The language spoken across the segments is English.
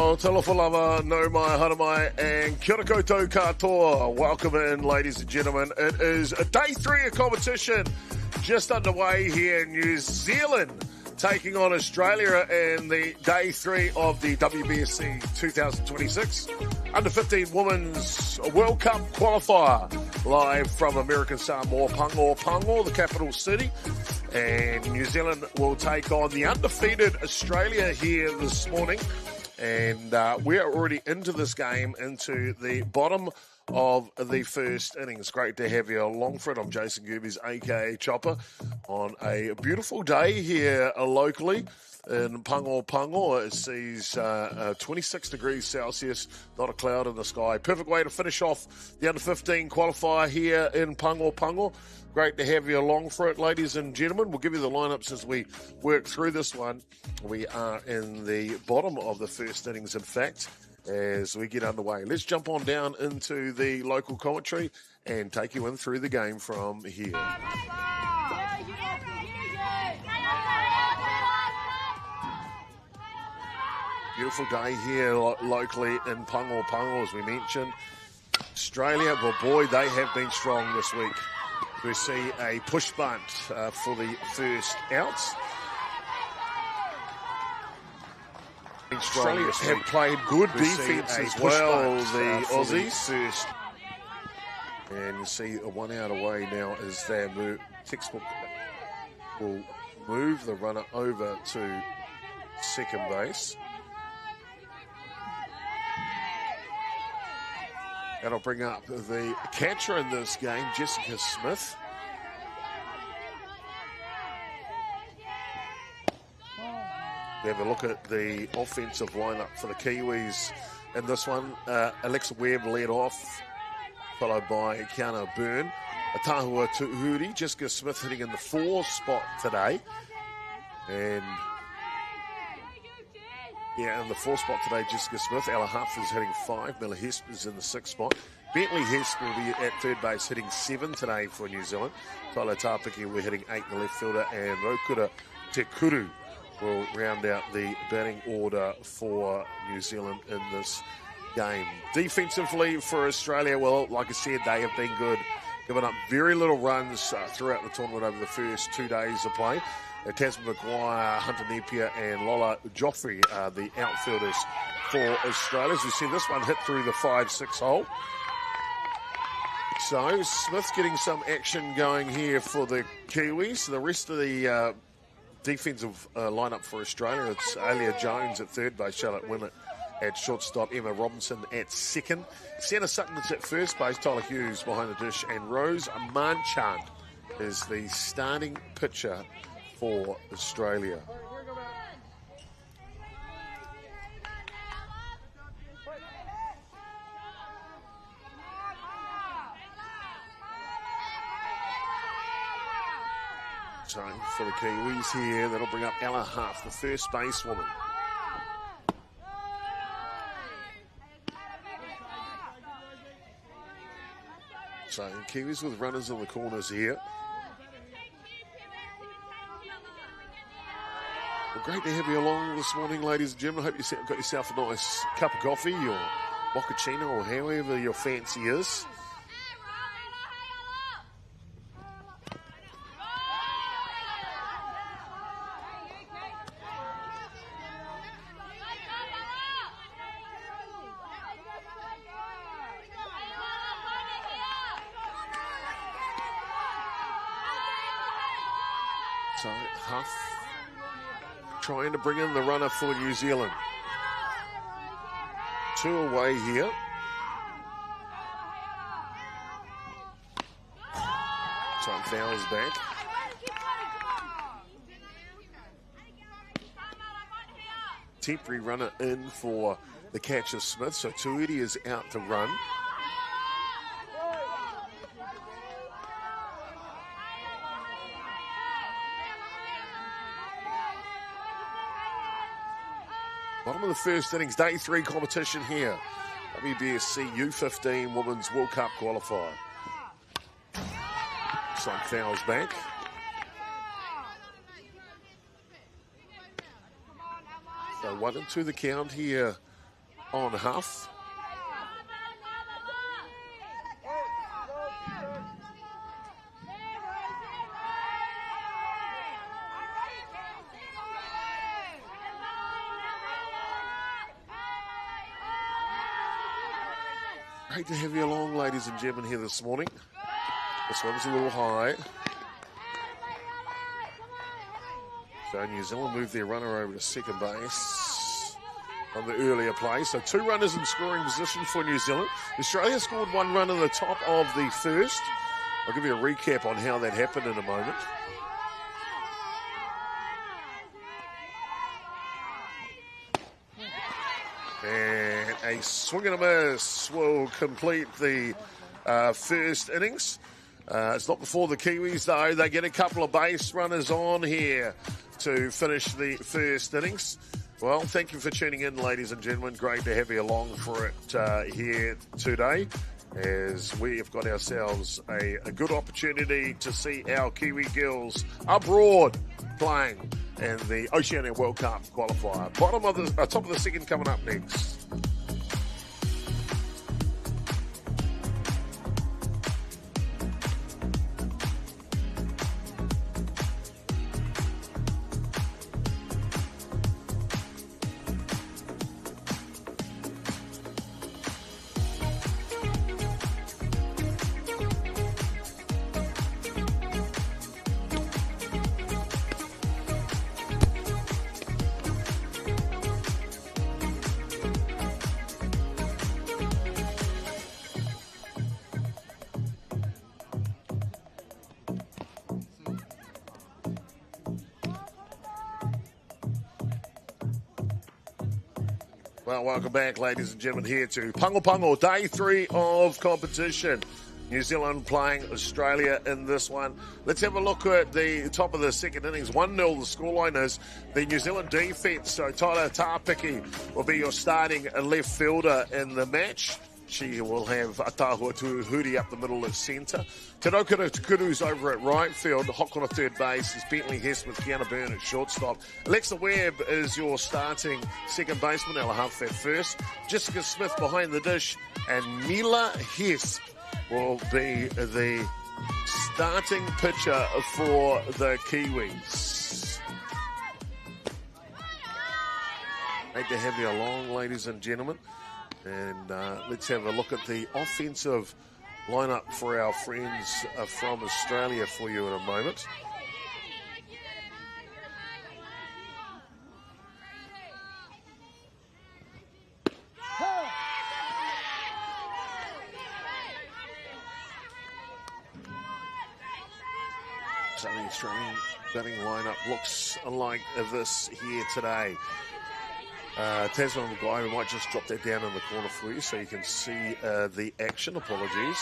Well, talofa lava, no mai, hara mai, and kia ora koutou katoa. Welcome in, ladies and gentlemen. It is day 3 of competition just underway here in New Zealand, taking on Australia in the day 3 of the WBSC 2026 Under-15 Women's World Cup Qualifier, live from American Samoa, Pago, the capital city. And New Zealand will take on the undefeated Australia here this morning. And we're already into this game, into the bottom of the first innings. Great to have you along for it. I'm Jason Gerbes, a.k.a. Chopper, on a beautiful day here locally in Pago. It sees 26 degrees Celsius, not a cloud in the sky. Perfect way to finish off the Under-15 qualifier here in Pago. Great to have you along for it, ladies and gentlemen. We'll give you the lineups as we work through this one. We are in the bottom of the first innings, in fact, as we get underway. Let's jump on down into the local commentary and take you in through the game from here. Beautiful day here locally in Pago, as we mentioned. Australia, well, boy, they have been strong this week. We see a push bunt for the first outs. Australia have played good defence as well, the Aussies. First. And you see a 1 out away now as their textbook will move the runner over to second base. That'll bring up the catcher in this game, Jessica Smith. We have a look at the offensive lineup for the Kiwis in this one. Alexa Webb led off, followed by Kiana Byrne. Tahua Tuhuri, Jessica Smith hitting in the 4 spot today. And in the 4 spot today, Jessica Smith. Ella Huff is hitting 5. Miller Hesp is in the 6 spot. Bentley Hesp will be at third base hitting 7 today for New Zealand. Tyler Tapiki, we're hitting 8 in the left fielder. And Rokura Tekuru will round out the batting order for New Zealand in this game. Defensively for Australia, well, like I said, they have been good. Given up very little runs throughout the tournament over the first 2 days of play. Tasman Maguire, Hunter Napier and Lola Joffrey are the outfielders for Australia. As we see this one hit through the 5-6 hole. So Smith getting some action going here for the Kiwis. The rest of the defensive lineup for Australia, it's Alia Jones at third base, Charlotte Willett at shortstop, Emma Robinson at second. Sienna Sutton's at first base, Tyler Hughes behind the dish, and Rose Marchand is the starting pitcher for Australia. So for the Kiwis here, that'll bring up Ella Huff, the first basewoman. So Kiwis with runners in the corners here. Well, great to have you along this morning, ladies and gentlemen. I hope you've got yourself a nice cup of coffee or mochaccino or however your fancy is. So Huff trying to bring in the runner for New Zealand. 2 away here. Time fouls back. Temporary runner in for the catcher Smith. So Tuidi is out to run. Bottom of the first innings, day 3 competition here. WBSC U15 Women's World Cup Qualifier. Some fouls back. So 1-2 the count here on Huff. Great to have you along, ladies and gentlemen, here this morning. This one's a little high. So New Zealand moved their runner over to second base on the earlier play. So 2 runners in scoring position for New Zealand. Australia scored 1 run in the top of the first. I'll give you a recap on how that happened in a moment. And a swing and a miss will complete the first innings. It's not before the Kiwis, though. They get a couple of base runners on here to finish the first innings. Well, thank you for tuning in, ladies and gentlemen. Great to have you along for it here today, as we have got ourselves a good opportunity to see our Kiwi girls abroad playing in the Oceania World Cup qualifier. Top of the second coming up next. Well, welcome back, ladies and gentlemen, here to Pango, day 3 of competition. New Zealand playing Australia in this one. Let's have a look at the top of the second innings. 1-0, the scoreline is the New Zealand defence. So Tyler Tāpiki will be your starting left fielder in the match. She will have Atahua Tuhuri up the middle of centre. Te Raukura Tukuru's over at right field. Hokona third base is Bentley Hess with Kiana Byrne at shortstop. Alexa Webb is your starting second baseman. Ella Huff at first. Jessica Smith behind the dish. And Mila Hess will be the starting pitcher for the Kiwis. Great to have you along, ladies and gentlemen. And let's have a look at the offensive lineup for our friends from Australia for you in a moment. So the Australian batting lineup looks like this here today. Tasman Guy, we might just drop that down in the corner for you so you can see the action. Apologies.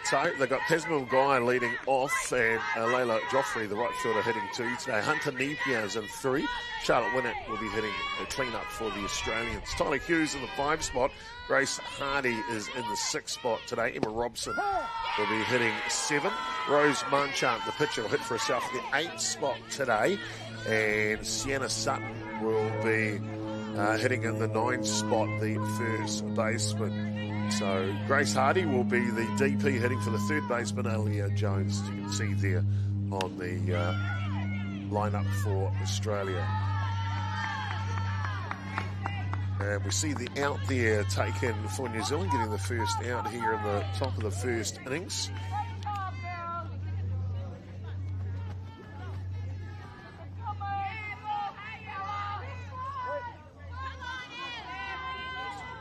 So they've got Tasman Guy leading off, and Layla Joffrey, the right fielder, hitting 2 today. Hunter Napier is in 3. Charlotte Winnett will be hitting a clean-up for the Australians. Tyler Hughes in the 5 spot. Grace Hardy is in the 6 spot today. Emma Robson will be hitting 7. Rose Marchant, the pitcher, will hit for herself in the 8 spot today. And Sienna Sutton will be hitting in the 9 spot, the first baseman. So Grace Hardy will be the DP hitting for the third baseman, Alia Jones, as you can see there on the lineup for Australia. And we see the out there taken for New Zealand, getting the first out here in the top of the first innings.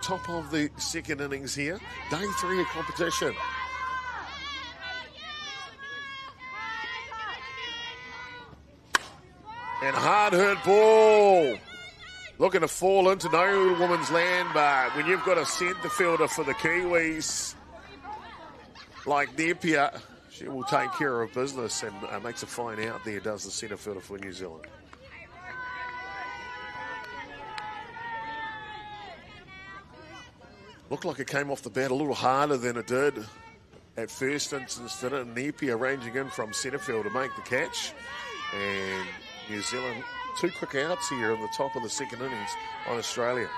Top of the second innings here. Day 3 of competition. And hard hit ball. Looking to fall into no woman's land, but when you've got a centre fielder for the Kiwis like Napier, she will take care of business and makes a fine out there, does the centre fielder for New Zealand. Looked like it came off the bat a little harder than it did at first instance, didn't it? Napier ranging in from centre field to make the catch. And New Zealand two quick outs here in the top of the second innings on Australia.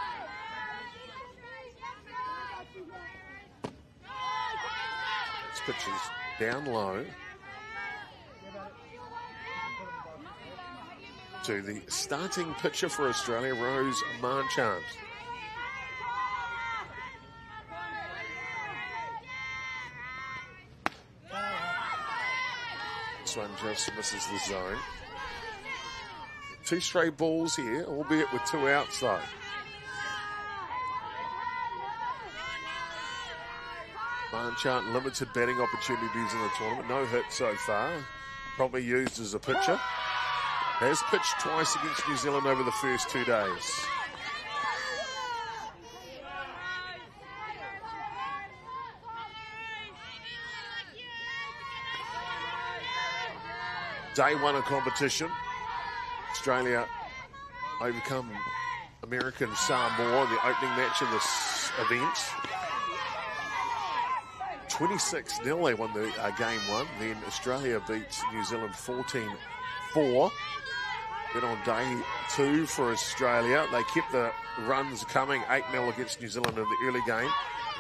This pitch is down low to the starting pitcher for Australia, Rose Marchant. This one just misses the zone. Two straight balls here, albeit with two outs though. Marchant limited batting opportunities in the tournament. No hit so far. Probably used as a pitcher. Has pitched twice against New Zealand over the first 2 days. Day one of competition. Australia overcome American Samoa, the opening match of this event. 26-0 they won the game one. Then Australia beats New Zealand 14-4. Then on day two for Australia, they kept the runs coming, 8-0 against New Zealand in the early game.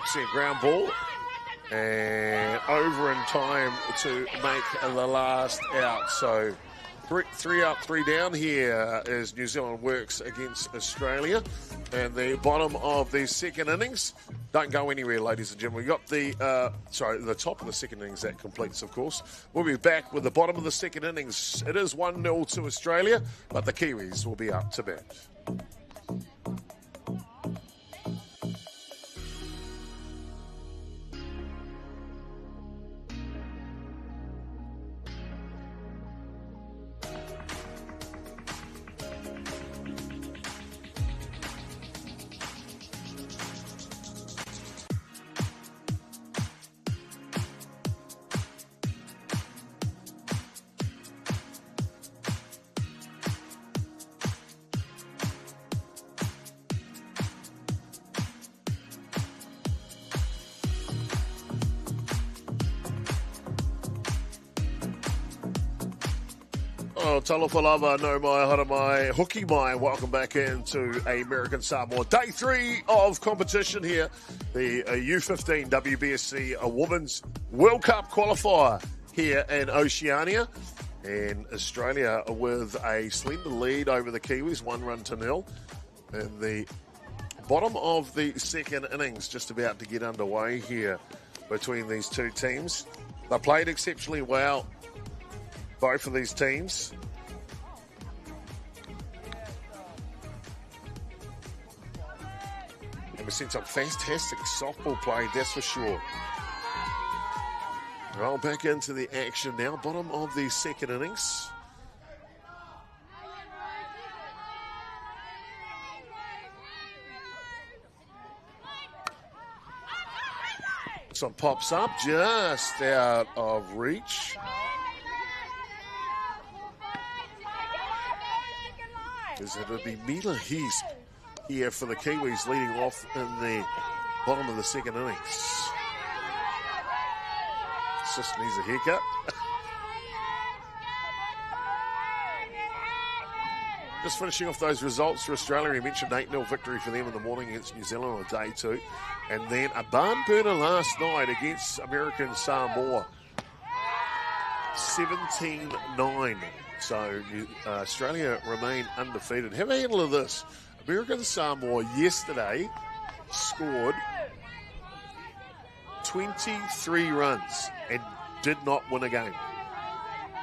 See a ground ball and over in time to make the last out. So three up, three down here as New Zealand works against Australia. And the bottom of the second innings. Don't go anywhere, ladies and gentlemen. We've got the top of the second innings that completes, of course. We'll be back with the bottom of the second innings. It is 1-0 to Australia, but the Kiwis will be up to bat. Oh, talofa lava, no mai, hara mai, hoki mai. Welcome back into American Samoa. Day three of competition here. The U15 WBSC Women's World Cup Qualifier here in Oceania. And Australia with a slender lead over the Kiwis, 1-0. And the bottom of the second innings just about to get underway here between these two teams. They played exceptionally well, both of these teams. And we've seen some fantastic softball play, that's for sure. Roll back into the action now, bottom of the second innings. This one pops up just out of reach. As it would be Mila Heasp here for the Kiwis leading off in the bottom of the second innings. Just needs a haircut. Just finishing off those results for Australia. You mentioned 8-0 victory for them in the morning against New Zealand on day two. And then a barn burner last night against American Samoa. 17-9. So Australia remain undefeated. Have a handle of this. American Samoa yesterday scored 23 runs and did not win a game.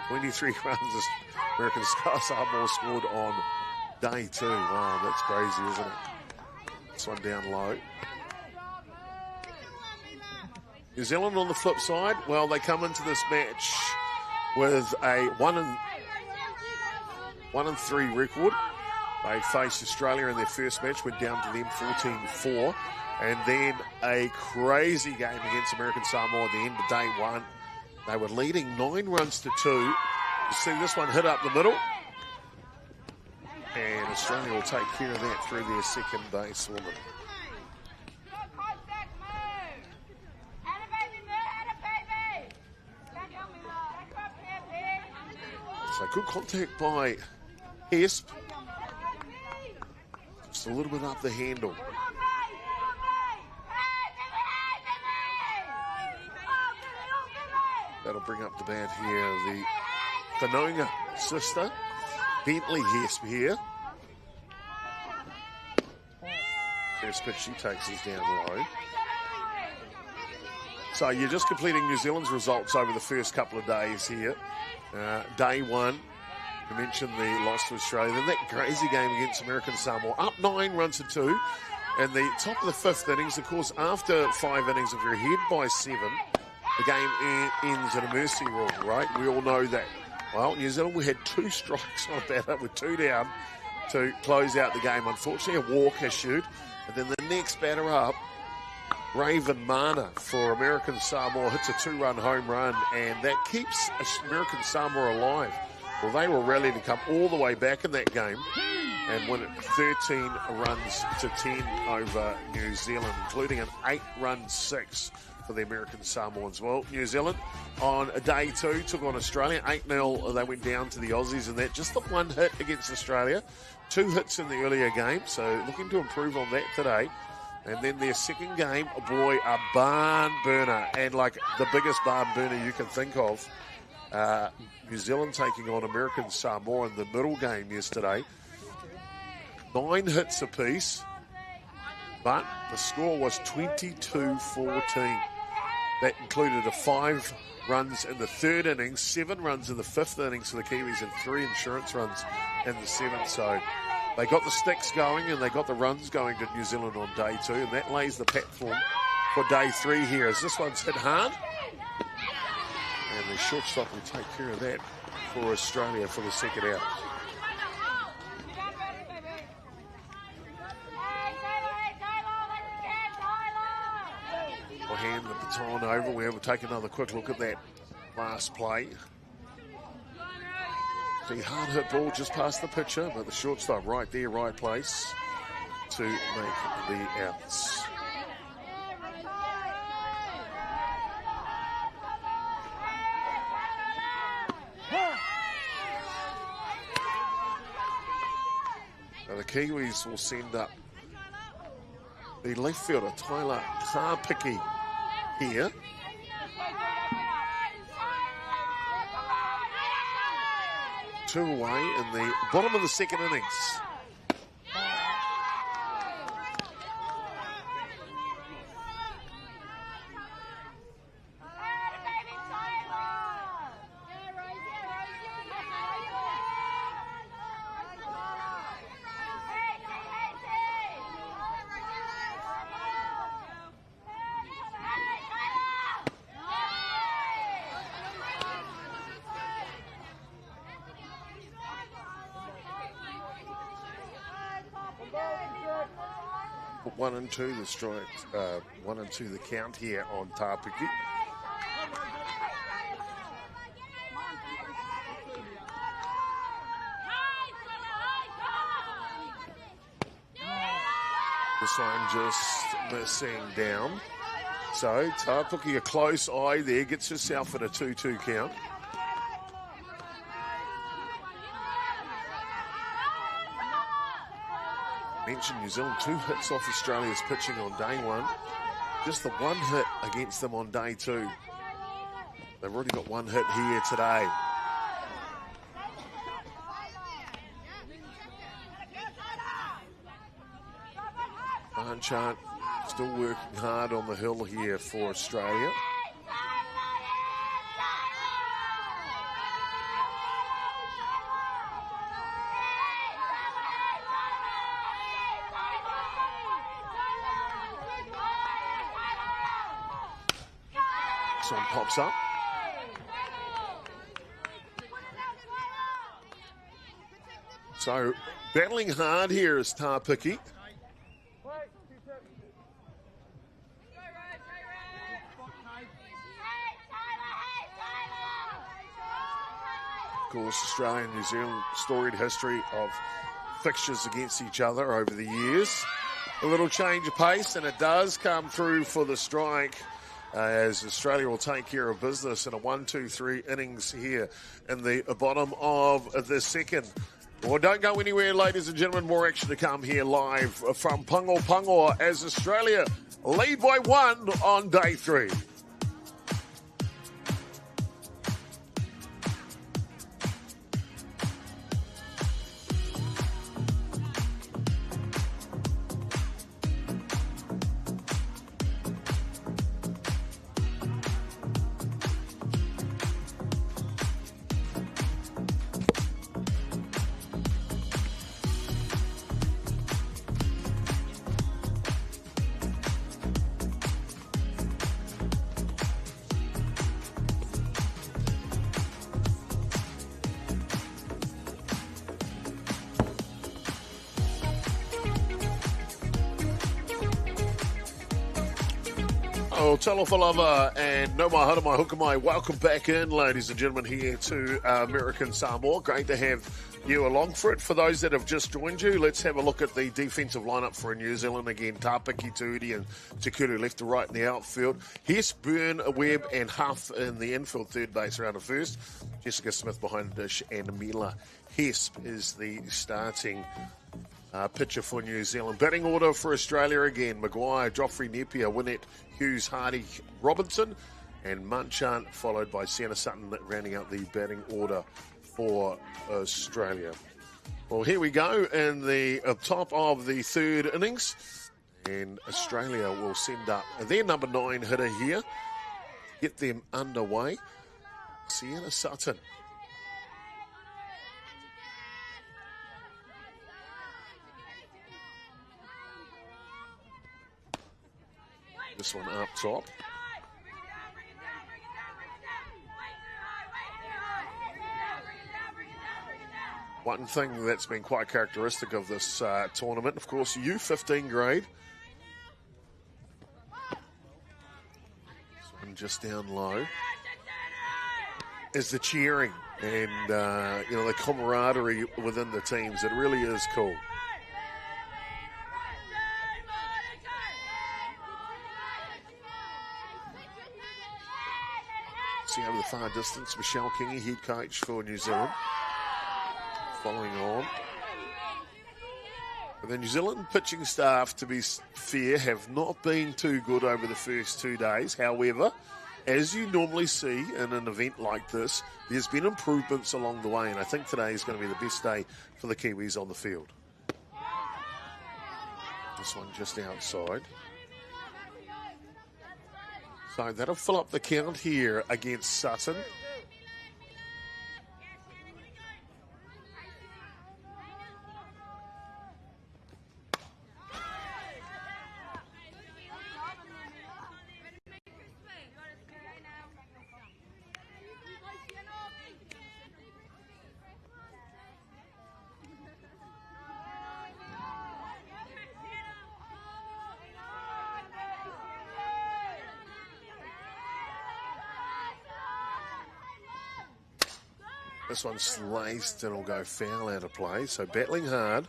23 runs American Samoa scored on day two. Wow, that's crazy, isn't it? This one down low. New Zealand on the flip side, well, they come into this match with a 1-3 record. They faced Australia in their first match, went down to them 14-4. And then a crazy game against American Samoa at the end of day one. They were leading 9 runs to 2. You see this one hit up the middle. And Australia will take care of that through their second basewoman. So good contact by Hesp. a little bit up the handle. That'll bring up the bat here. The Whanonga sister, Bentley Hesp here. First pitch she takes is down low. So you're just completing New Zealand's results over the first couple of days here. Day one, you mentioned the loss to Australia. Then that crazy game against American Samoa, up 9 runs to 2. And the top of the 5th innings, of course, after 5 innings, if you're ahead by 7, the game ends in a mercy rule, right? We all know that. Well, New Zealand, we had 2 strikes on a batter with 2 down to close out the game. Unfortunately, a walk issued. And then the next batter up, Raven Mana for American Samoa, hits a 2-run home run, and that keeps American Samoa alive. Well, they were rallying to come all the way back in that game and win it 13 runs to 10 over New Zealand, including an 8-run 6 for the American Samoans. Well, New Zealand on day 2 took on Australia, 8-0. They went down to the Aussies in that. Just the 1 hit against Australia, 2 hits in the earlier game, so looking to improve on that today. And then their second game, boy, a barn burner, and like the biggest barn burner you can think of. New Zealand taking on American Samoa in the middle game yesterday. 9 hits apiece, but the score was 22-14. That included 5 runs in the 3rd innings, 7 runs in the 5th innings for the Kiwis, and 3 insurance runs in the 7th. So they got the sticks going and they got the runs going to New Zealand on day 2, and that lays the platform for day 3 here as this one's hit hard. And the shortstop will take care of that for Australia for the second out. We'll hand the baton over. We'll take another quick look at that last play. The hard hit ball just past the pitcher, but the shortstop right there, right place to make the outs. Now the Kiwis will send up the left fielder, Tyler Karpiki, here. Two away in the bottom of the second innings. One and two the strike, 1 and 2 the count here on Tāpiki. This one just missing down. So Tāpiki, a close eye there, gets herself in a 2-2 count. Mentioned New Zealand, 2 hits off Australia's pitching on day 1. Just the 1 hit against them on day 2. They've already got 1 hit here today. Barnchart still working hard on the hill here for Australia. One pops up. So battling hard here is Tāpiki. Of course, Australia and New Zealand storied history of fixtures against each other over the years. A little change of pace, and it does come through for the strike. As Australia will take care of business in a 1-2-3 innings here in the bottom of the second. Well, don't go anywhere, ladies and gentlemen. More action to come here live from Pago as Australia lead by 1 on day 3. Oh, Talofalava and No Mai Hara Mai Hukamai. Welcome back in, ladies and gentlemen, here to American Samoa. Great to have you along for it. For those that have just joined you, let's have a look at the defensive lineup for New Zealand again. Tapaki, Tuidi and Takuru left to right in the outfield. Hess, Byrne, Webb and Huff in the infield, third base around the first. Jessica Smith behind the dish and Mila Hess is the starting pitcher for New Zealand. Batting order for Australia again. Maguire, Joffrey, Napier, Winnett, Hughes, Hardy, Robinson, and Munchant, followed by Sienna Sutton, rounding out the batting order for Australia. Well, here we go in the top of the third innings, and Australia will send up their number 9 hitter here, get them underway. Sienna Sutton. This one up top. One thing that's been quite characteristic of this tournament, of course, U15 grade. This one just down low is the cheering and the camaraderie within the teams. It really is cool. See over the far distance, Michelle Kingy, head coach for New Zealand. Following on. But the New Zealand pitching staff, to be fair, have not been too good over the first 2 days. However, as you normally see in an event like this, there's been improvements along the way, and I think today is going to be the best day for the Kiwis on the field. This one just outside. So that'll fill up the count here against Sutton. This one's sliced and will go foul out of play, so battling hard.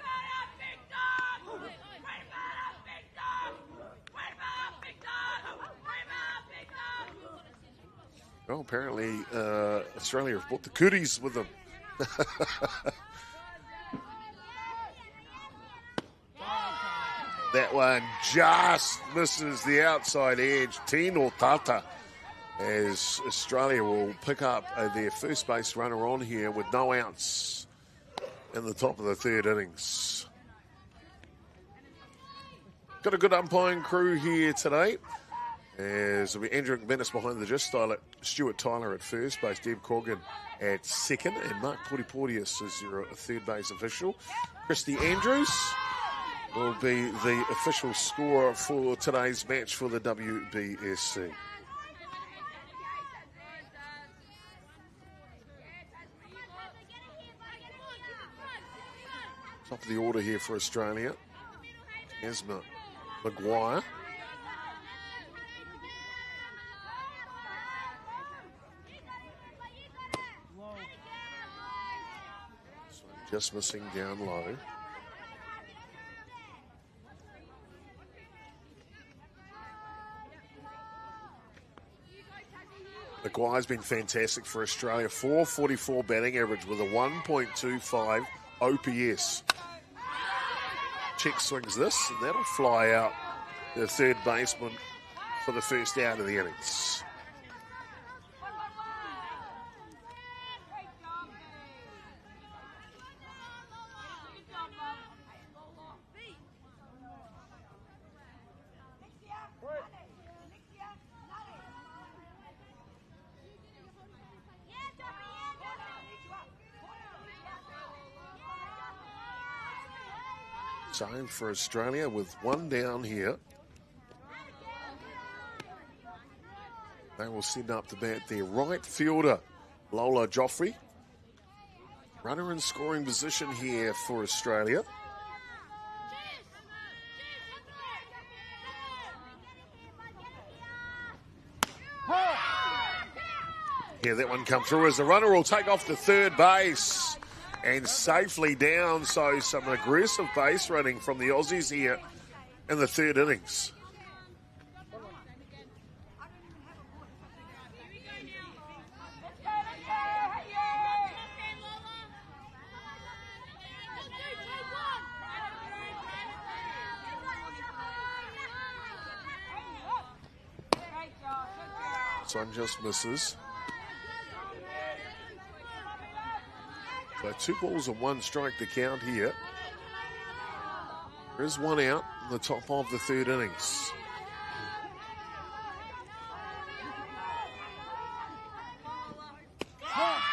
Well, apparently Australia have brought the goodies with them. That one just misses the outside edge. Tino Tata, as Australia will pick up their first base runner on here with no outs in the top of the third innings. Got a good umpiring crew here today, as it'll be Andrew McManus behind the dish, Stuart Tyler at first base, Deb Corgan at second, and Mark Portiportius is your third base official. Christy Andrews will be the official scorer for today's match for the WBSC. Top of the order here for Australia. Esma Maguire. So just missing down low. Maguire's been fantastic for Australia. 444 batting average with a 1.25 OPS. Check swings this, and that'll fly out the third baseman for the first out of the innings. Time for Australia with one down here. They will send up to bat their right fielder, Lola Joffrey. Runner in scoring position here for Australia. Yeah, that one come through as the runner will take off to third base and safely down. So some aggressive base running from the Aussies here in the third innings. Sun just misses. So 2 balls and 1 strike to count here. There is 1 out in the top of the third innings.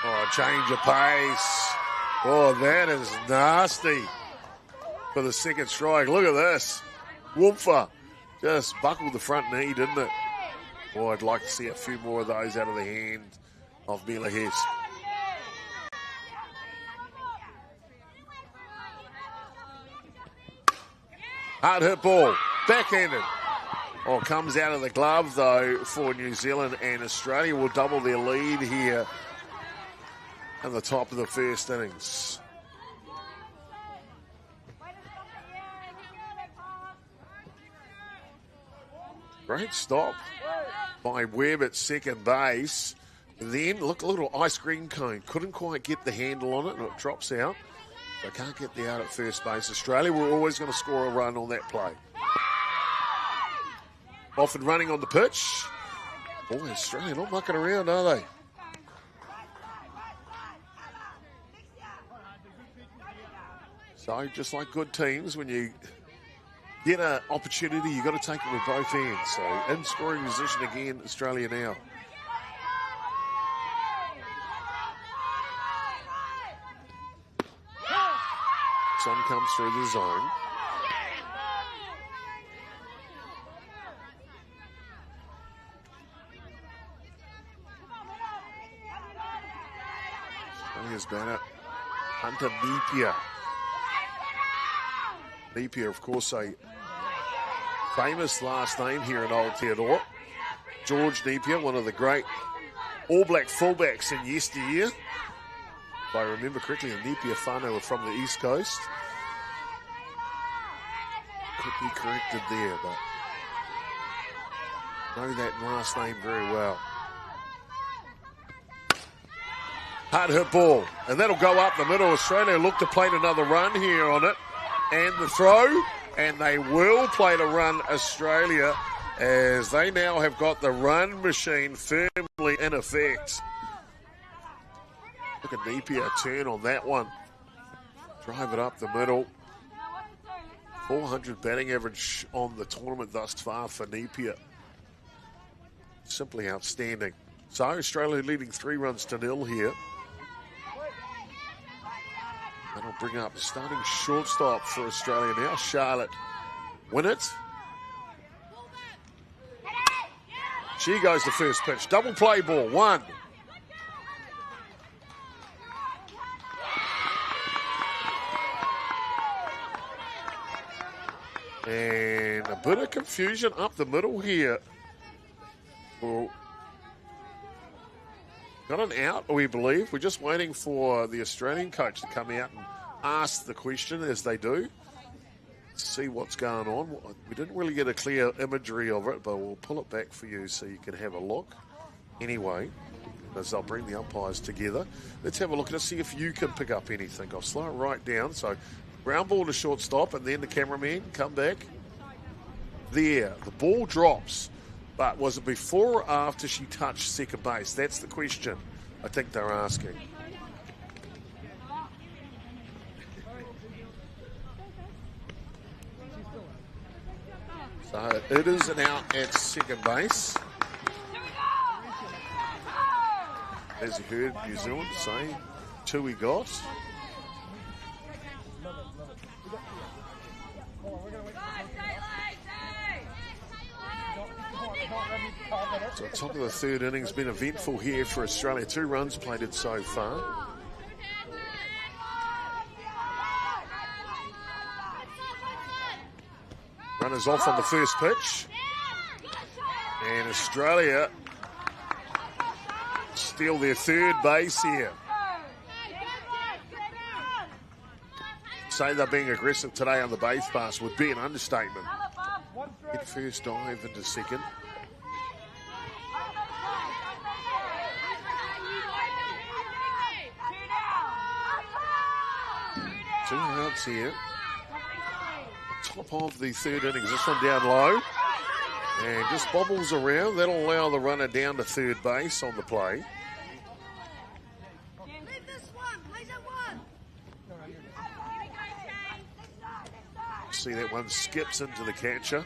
Oh, change of pace. Oh, that is nasty for the second strike. Look at this. Woomfa just buckled the front knee, didn't it? Boy, I'd like to see a few more of those out of the hand of Mila Hess. Hard hit ball, backhanded. Oh, comes out of the glove though for New Zealand, and Australia will double their lead here at the top of the first innings. Great stop by Webb at second base. Then, look, a little ice cream cone. Couldn't quite get the handle on it, and it drops out. They can't get the out at first base. Australia were always going to score a run on that play. Off and running on the pitch. Boy, Australia not mucking around, are they? So, just like good teams, when you get an opportunity, you've got to take it with both hands. So, in scoring position again, Australia now. Sun comes through the zone. Australia's batter, Hunter Napier. Napier, of course, a famous last name here in Aotearoa. George Napier, one of the great All Black fullbacks in yesteryear. If I remember correctly, the Napier whānau were from the East Coast. Could be corrected there, but know that last name very well. Hard hit ball, and that'll go up the middle. Australia look to plate another run here on it. And the throw, and they will plate a run, Australia, as they now have got the run machine firmly in effect. Look at Napier turn on that one. Drive it up the middle. 400 batting average on the tournament thus far for Napier. Simply outstanding. So Australia leading 3-0 here. That'll bring up the starting shortstop for Australia now, Charlotte Winnett. She goes to first pitch. Double play ball, 1. And a bit of confusion up the middle here. Well, got an out, we believe. We're just waiting for the Australian coach to come out and ask the question, as they do. See what's going on. We didn't really get a clear imagery of it, but we'll pull it back for you so you can have a look. Anyway, as they'll bring the umpires together. Let's have a look at it, see if you can pick up anything. I'll slow it right down. So ground ball to shortstop, and then the cameraman come back. There, the ball drops. But was it before or after she touched second base? That's the question I think they're asking. So it is an out at second base. As you heard New Zealand say, 2 we got. So top of the third innings, been eventful here for Australia. 2 runs plated so far. Runners off on the first pitch. And Australia steal their third base here. Say they're being aggressive today on the base pass would be an understatement. Head first dive into second. 2 outs here. Top of the third innings. This one down low. And just bobbles around. That'll allow the runner down to third base on the play. See that one skips into the catcher.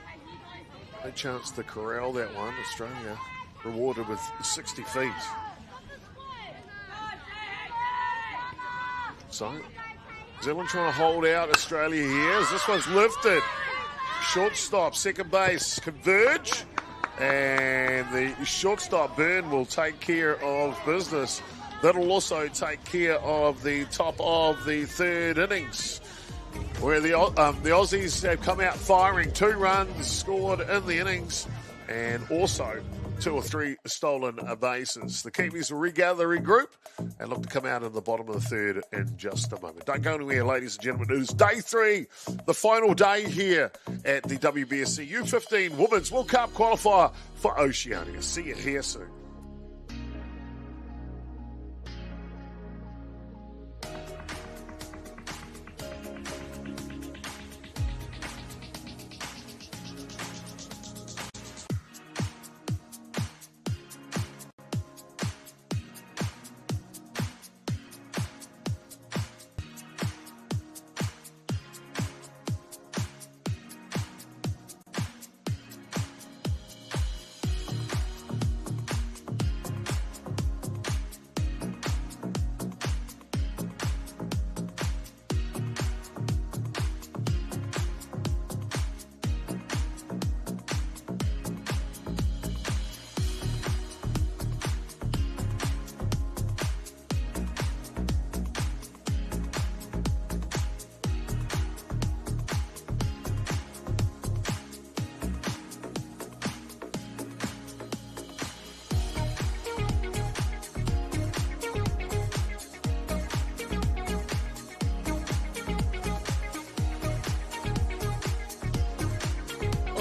No chance to corral that one. Australia rewarded with 60 feet. So, New Zealand trying to hold out Australia here as this one's lifted. Shortstop, second base, converge. And the shortstop Byrne will take care of business. That'll also take care of the top of the third innings, where the Aussies have come out firing. 2 runs scored in the innings and also 2 or 3 stolen bases. The Kiwis will regather, regroup, and look to come out in the bottom of the third in just a moment. Don't go anywhere, ladies and gentlemen. It is day 3, the final day here at the WBSC U15 Women's World Cup Qualifier for Oceania. See you here soon.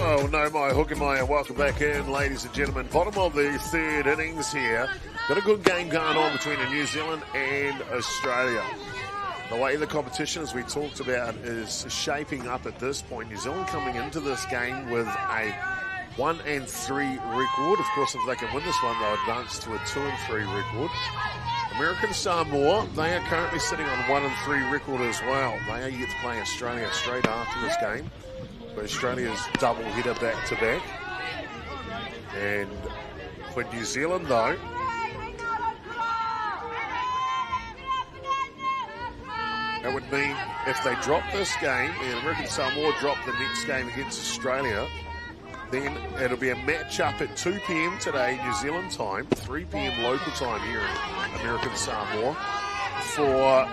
Oh, no, my hook and my welcome back in, ladies and gentlemen. Bottom of the third innings here. Got a good game going on between New Zealand and Australia. The way the competition, as we talked about, is shaping up at this point. New Zealand coming into this game with a 1-3 record. Of course, if they can win this one, they'll advance to a 2-3 record. American Samoa, they are currently sitting on a 1-3 record as well. They are yet to play Australia straight after this game. But Australia's double hitter back to back. And for New Zealand, though, that would mean if they drop this game and American Samoa drop the next game against Australia, then it'll be a match-up at 2 p.m. today, New Zealand time, 3 p.m. local time here in American Samoa, for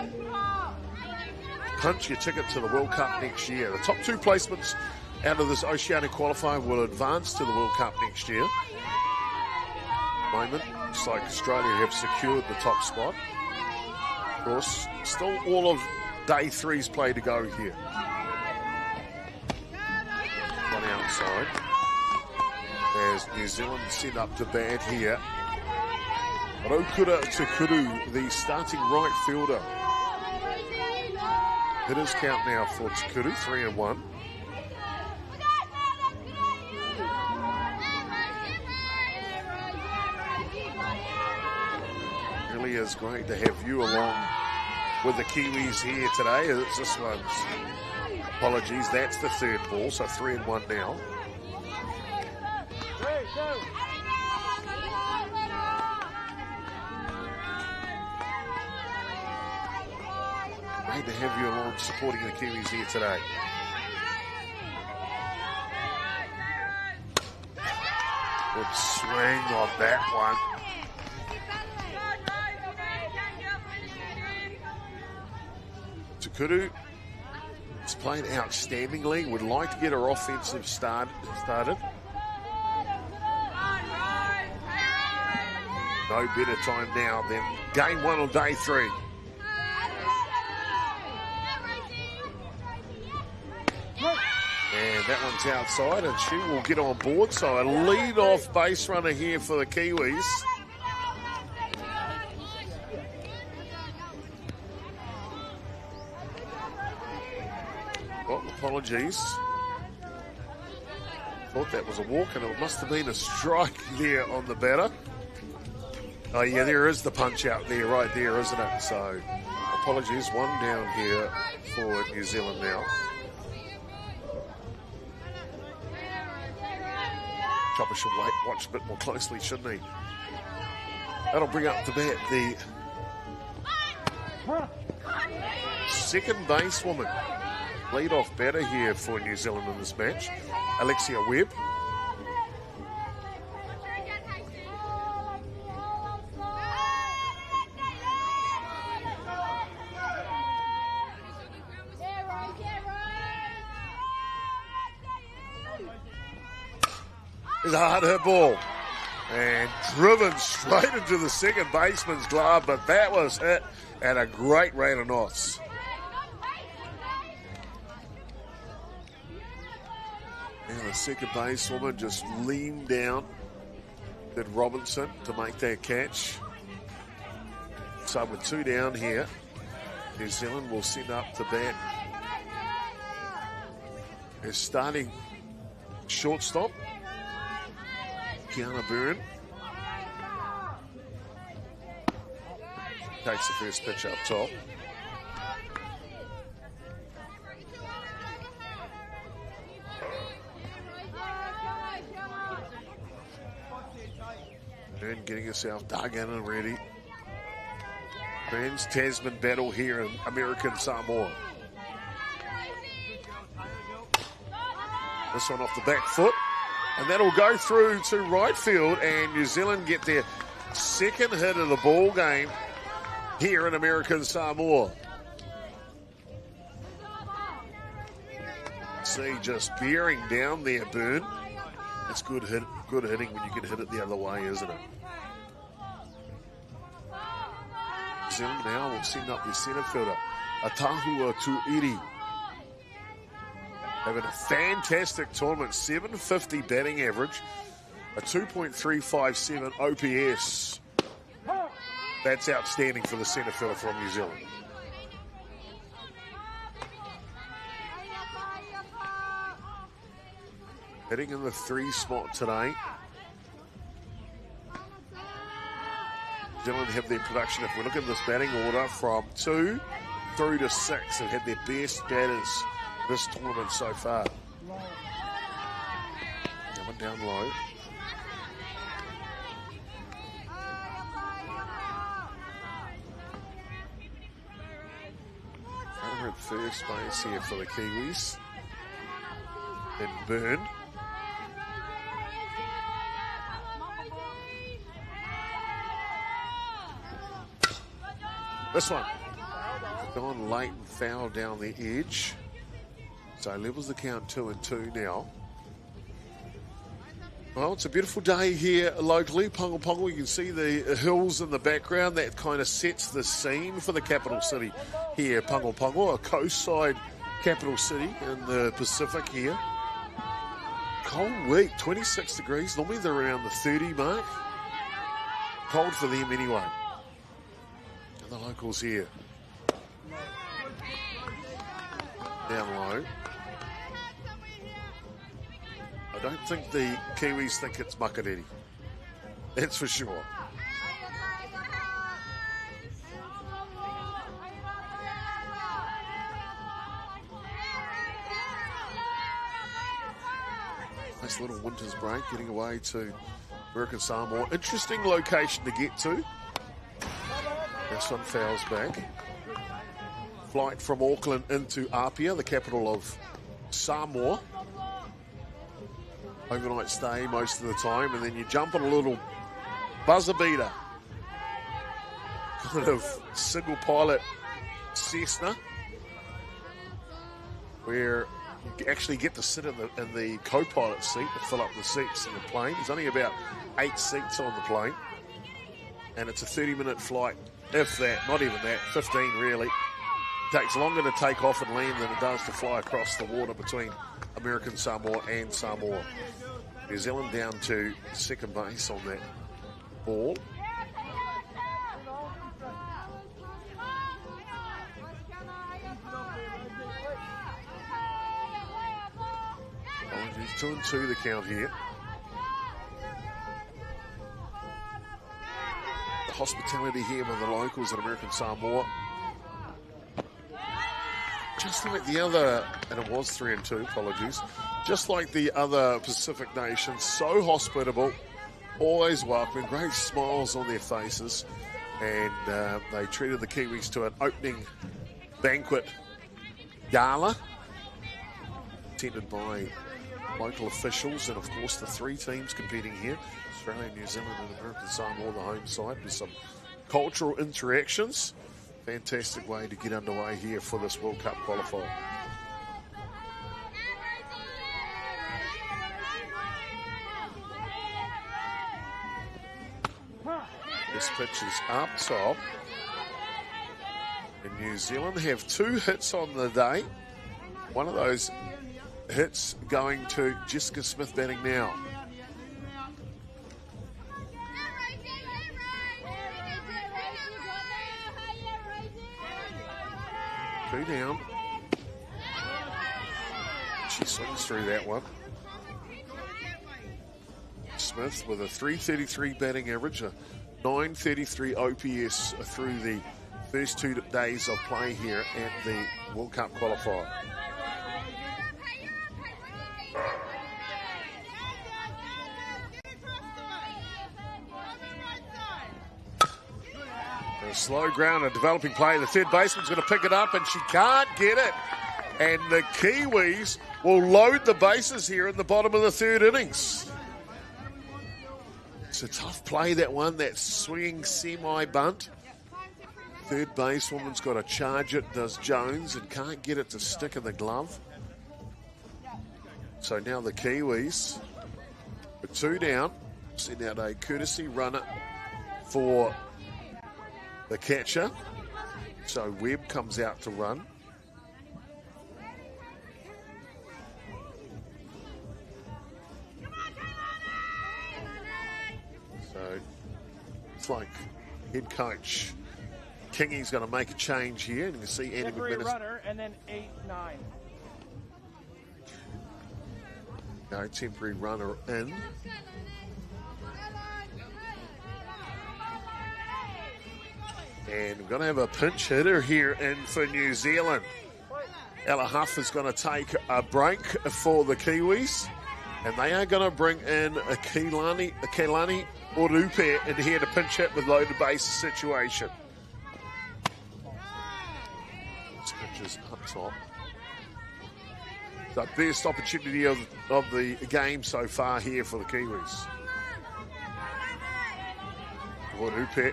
punch your ticket to the World Cup next year. The top 2 placements out of this Oceania Qualifier will advance to the World Cup next year. At the moment, looks like Australia have secured the top spot. Of course, still all of day 3's play to go here. One outside. As New Zealand sent up to bat here Raukura Tukuru, the starting right fielder. Hitters count now for Tukuru, 3-1. Really is great to have you along with the Kiwis here today. This one's, apologies, that's the third ball, so 3-1 now. Great to have you along supporting the Kiwis here today. Good swing on that one. Tukuru has played outstandingly. Would like to get her offensive started. No better time now than game one on day 3. And that one's outside, and she will get on board. So a lead-off base runner here for the Kiwis. Oh, apologies. Thought that was a walk, and it must have been a strike there on the batter. Oh, yeah, there is the punch out there, right there, isn't it? So, apologies. One down here for New Zealand now. Chopper should watch a bit more closely, shouldn't he? That'll bring up the bat the second basewoman. Lead-off batter here for New Zealand in this match, Alexia Webb. It's a hard hit ball and driven straight into the second baseman's glove, but that was hit at a great rate of knots. And the second basewoman just leaned down, did Robinson to make that catch. So with 2 down here, New Zealand will send up the bat. They're starting shortstop, Kiana Byrne. Takes the first pitch up top. Byrne getting herself dug in and ready. Byrne's Tasman battle here in American Samoa. This one off the back foot. And that'll go through to right field, and New Zealand get their second hit of the ball game here in American Samoa. See, just bearing down there, Byrne. It's good hitting when you can hit it the other way, isn't it? New Zealand now will send up their centre fielder, Atahua Tuiri. Having a fantastic tournament, 750 batting average, a 2.357 OPS. That's outstanding for the centre fielder from New Zealand. Hitting in the 3 spot today. New Zealand have their production, if we look at this batting order, from 2 through to 6, have had their best batters this tournament so far. Coming down low. Runner at first base here for the Kiwis. Then Byrne. This one. Gone late and foul down the edge. So levels the count 2-2 now. Well, it's a beautiful day here locally. Pongo Pongo, you can see the hills in the background. That kind of sets the scene for the capital city here, Pongo Pongo, a coastside capital city in the Pacific here. Cold week, 26 degrees. Normally they're around the 30 mark. Cold for them anyway. And the locals here. Down low. I don't think the Kiwis think it's Makariri. That's for sure. Nice little winter's break, getting away to American Samoa. Interesting location to get to. This one fouls back. Flight from Auckland into Apia, the capital of Samoa. Overnight stay most of the time, and then you jump on a little buzzer beater. Kind of single pilot Cessna, where you actually get to sit in the co-pilot seat to fill up the seats in the plane. There's only about 8 seats on the plane, and it's a 30-minute flight, if that, not even that, 15 really. It takes longer to take off and land than it does to fly across the water between American Samoa and Samoa. New Zealand down to second base on that ball. It's 2-2 the count here. The hospitality here by the locals at American Samoa. Just like the other, and it was 3-2, apologies. Just like the other Pacific nations, so hospitable, always welcoming, great smiles on their faces. And they treated the Kiwis to an opening banquet gala, attended by local officials and, of course, the 3 teams competing here, Australia, New Zealand and American Samoa, the home side, with some cultural interactions. Fantastic way to get underway here for this World Cup qualifier. This pitch is up top. And New Zealand have 2 hits on the day. One of those hits going to Jessica Smith batting now. Two down. She swings through that one. Smith with a .333 batting average, a .933 OPS through the first 2 days of play here at the World Cup qualifier. A slow ground, a developing play. The third baseman's going to pick it up, and she can't get it. And the Kiwis will load the bases here in the bottom of the 3rd innings. It's a tough play, that one, that swinging semi-bunt. Third basewoman's got to charge it, does Jones, and can't get it to stick in the glove. So now the Kiwis, with 2 down, send out a courtesy runner for the catcher. So Webb comes out to run. So it's like head coach Kingy's going to make a change here, and you can see Andy McManus. Runner and then 8-9. No temporary runner in. And we're going to have a pinch hitter here in for New Zealand. Ella Huff is going to take a break for the Kiwis. And they are going to bring in a Keilani Orupe in here to pinch hit with loaded bases situation. This pitch is up top. The best opportunity of the game so far here for the Kiwis. Orupe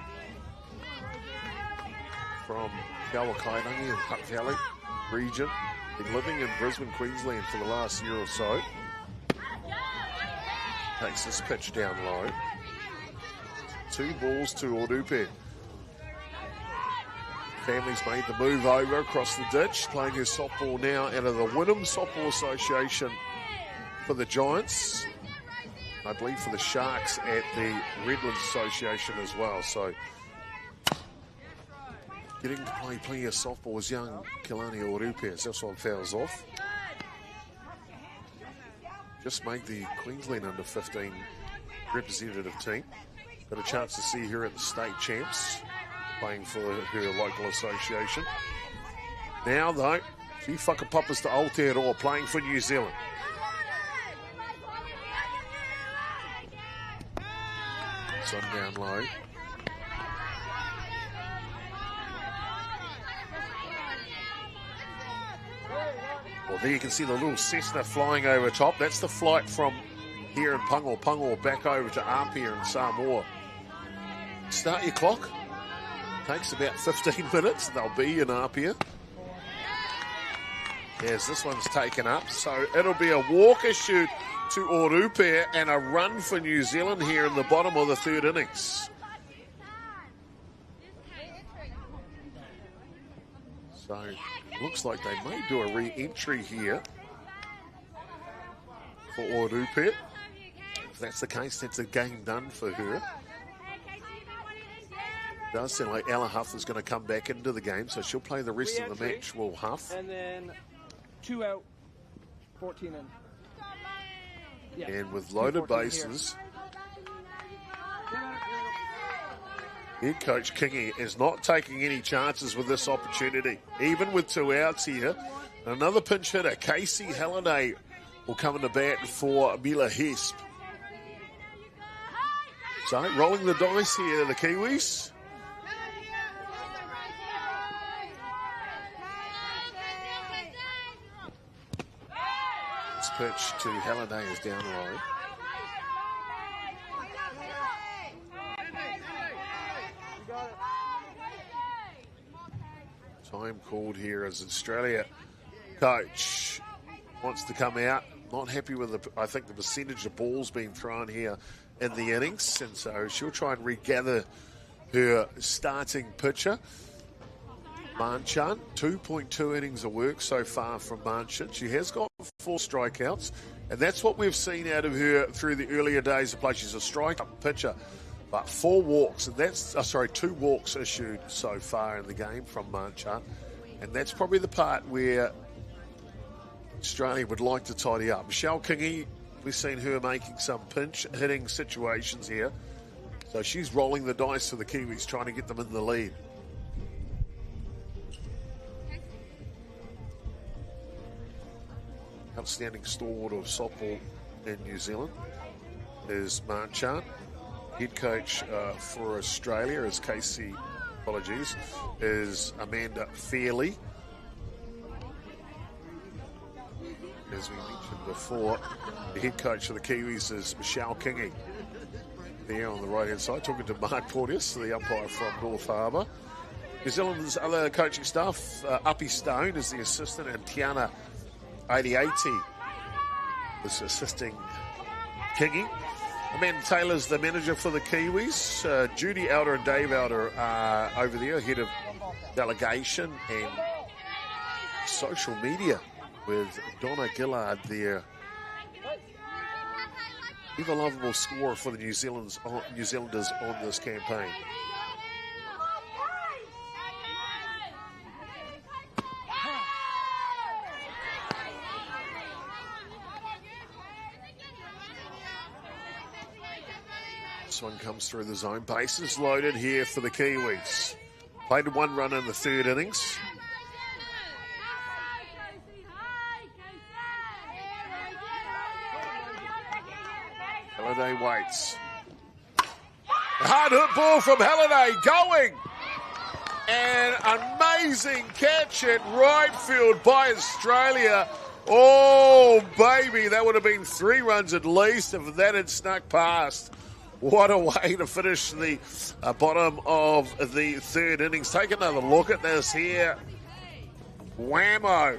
from Kawakairangi in Hutt Valley region. Been living in Brisbane, Queensland for the last year or so. Takes this pitch down low. 2 balls to Orupe. Family's made the move over across the ditch, playing his softball now out of the Wynnum Softball Association for the Giants. I believe, for the Sharks at the Redlands Association as well. So getting to play plenty of softball as young Kilani Orupe as this one fouls off. Just made the Queensland under 15 representative team. Got a chance to see her at the state champs playing for her local association. Now though, she whakapapas to Aotearoa playing for New Zealand. Sun down low. Well, there you can see the little Cessna flying over top. That's the flight from here in Pungo back over to Apia in Samoa. Start your clock. Takes about 15 minutes. They'll be in Apia. Yes, this one's taken up. So it'll be a walker shoot to Orupe and a run for New Zealand here in the bottom of the third innings. So looks like they may do a re-entry here for Orupe. If that's the case, that's a game done for her. It does sound like Ella Huff is going to come back into the game, so she'll play the rest of the match, will Huff. And then 2 out, 14 in. Yeah. And with loaded bases, head coach Kingy is not taking any chances with this opportunity. Even with 2 outs here, another pinch hitter, Casey Halliday, will come into bat for Mila Hesp. So rolling the dice here, the Kiwis. This pitch to Halliday is down low. Time called here as Australia coach wants to come out. Not happy with I think the percentage of balls being thrown here in the innings, and so she'll try and regather her starting pitcher. Manchan, 2.2 innings of work so far from Manchan. She has got 4 strikeouts, and that's what we've seen out of her through the earlier days of play. She's a strikeout pitcher, but 4 walks, and that's 2 walks issued so far in the game from Manchan, and that's probably the part where Australia would like to tidy up. Michelle Kingy, we've seen her making some pinch hitting situations here, so she's rolling the dice for the Kiwis, trying to get them in the lead. Outstanding stalwart of softball in New Zealand is Manchan. Head coach for Australia is is Amanda Fairley. As we mentioned before, the head coach for the Kiwis is Michelle Kingy. There on the right-hand side, talking to Mark Porteous, the umpire from North Harbour. New Zealand's other coaching staff, Uppy Stone is the assistant, and Tiana 8080 is assisting Kingy. Amanda Taylor's the manager for the Kiwis. Judy Elder and Dave Elder are over there, head of delegation and social media, with Donna Gillard there. Ever lovable scorer for the New Zealanders on this campaign. This one comes through the zone. Bases loaded here for the Kiwis. Played 1 run in the third innings. Halliday waits. A hard hit ball from Halliday going. An amazing catch at right field by Australia. Oh, baby, that would have been 3 runs at least if that had snuck past. What a way to finish the bottom of the third innings. Take another look at this here. Whammo.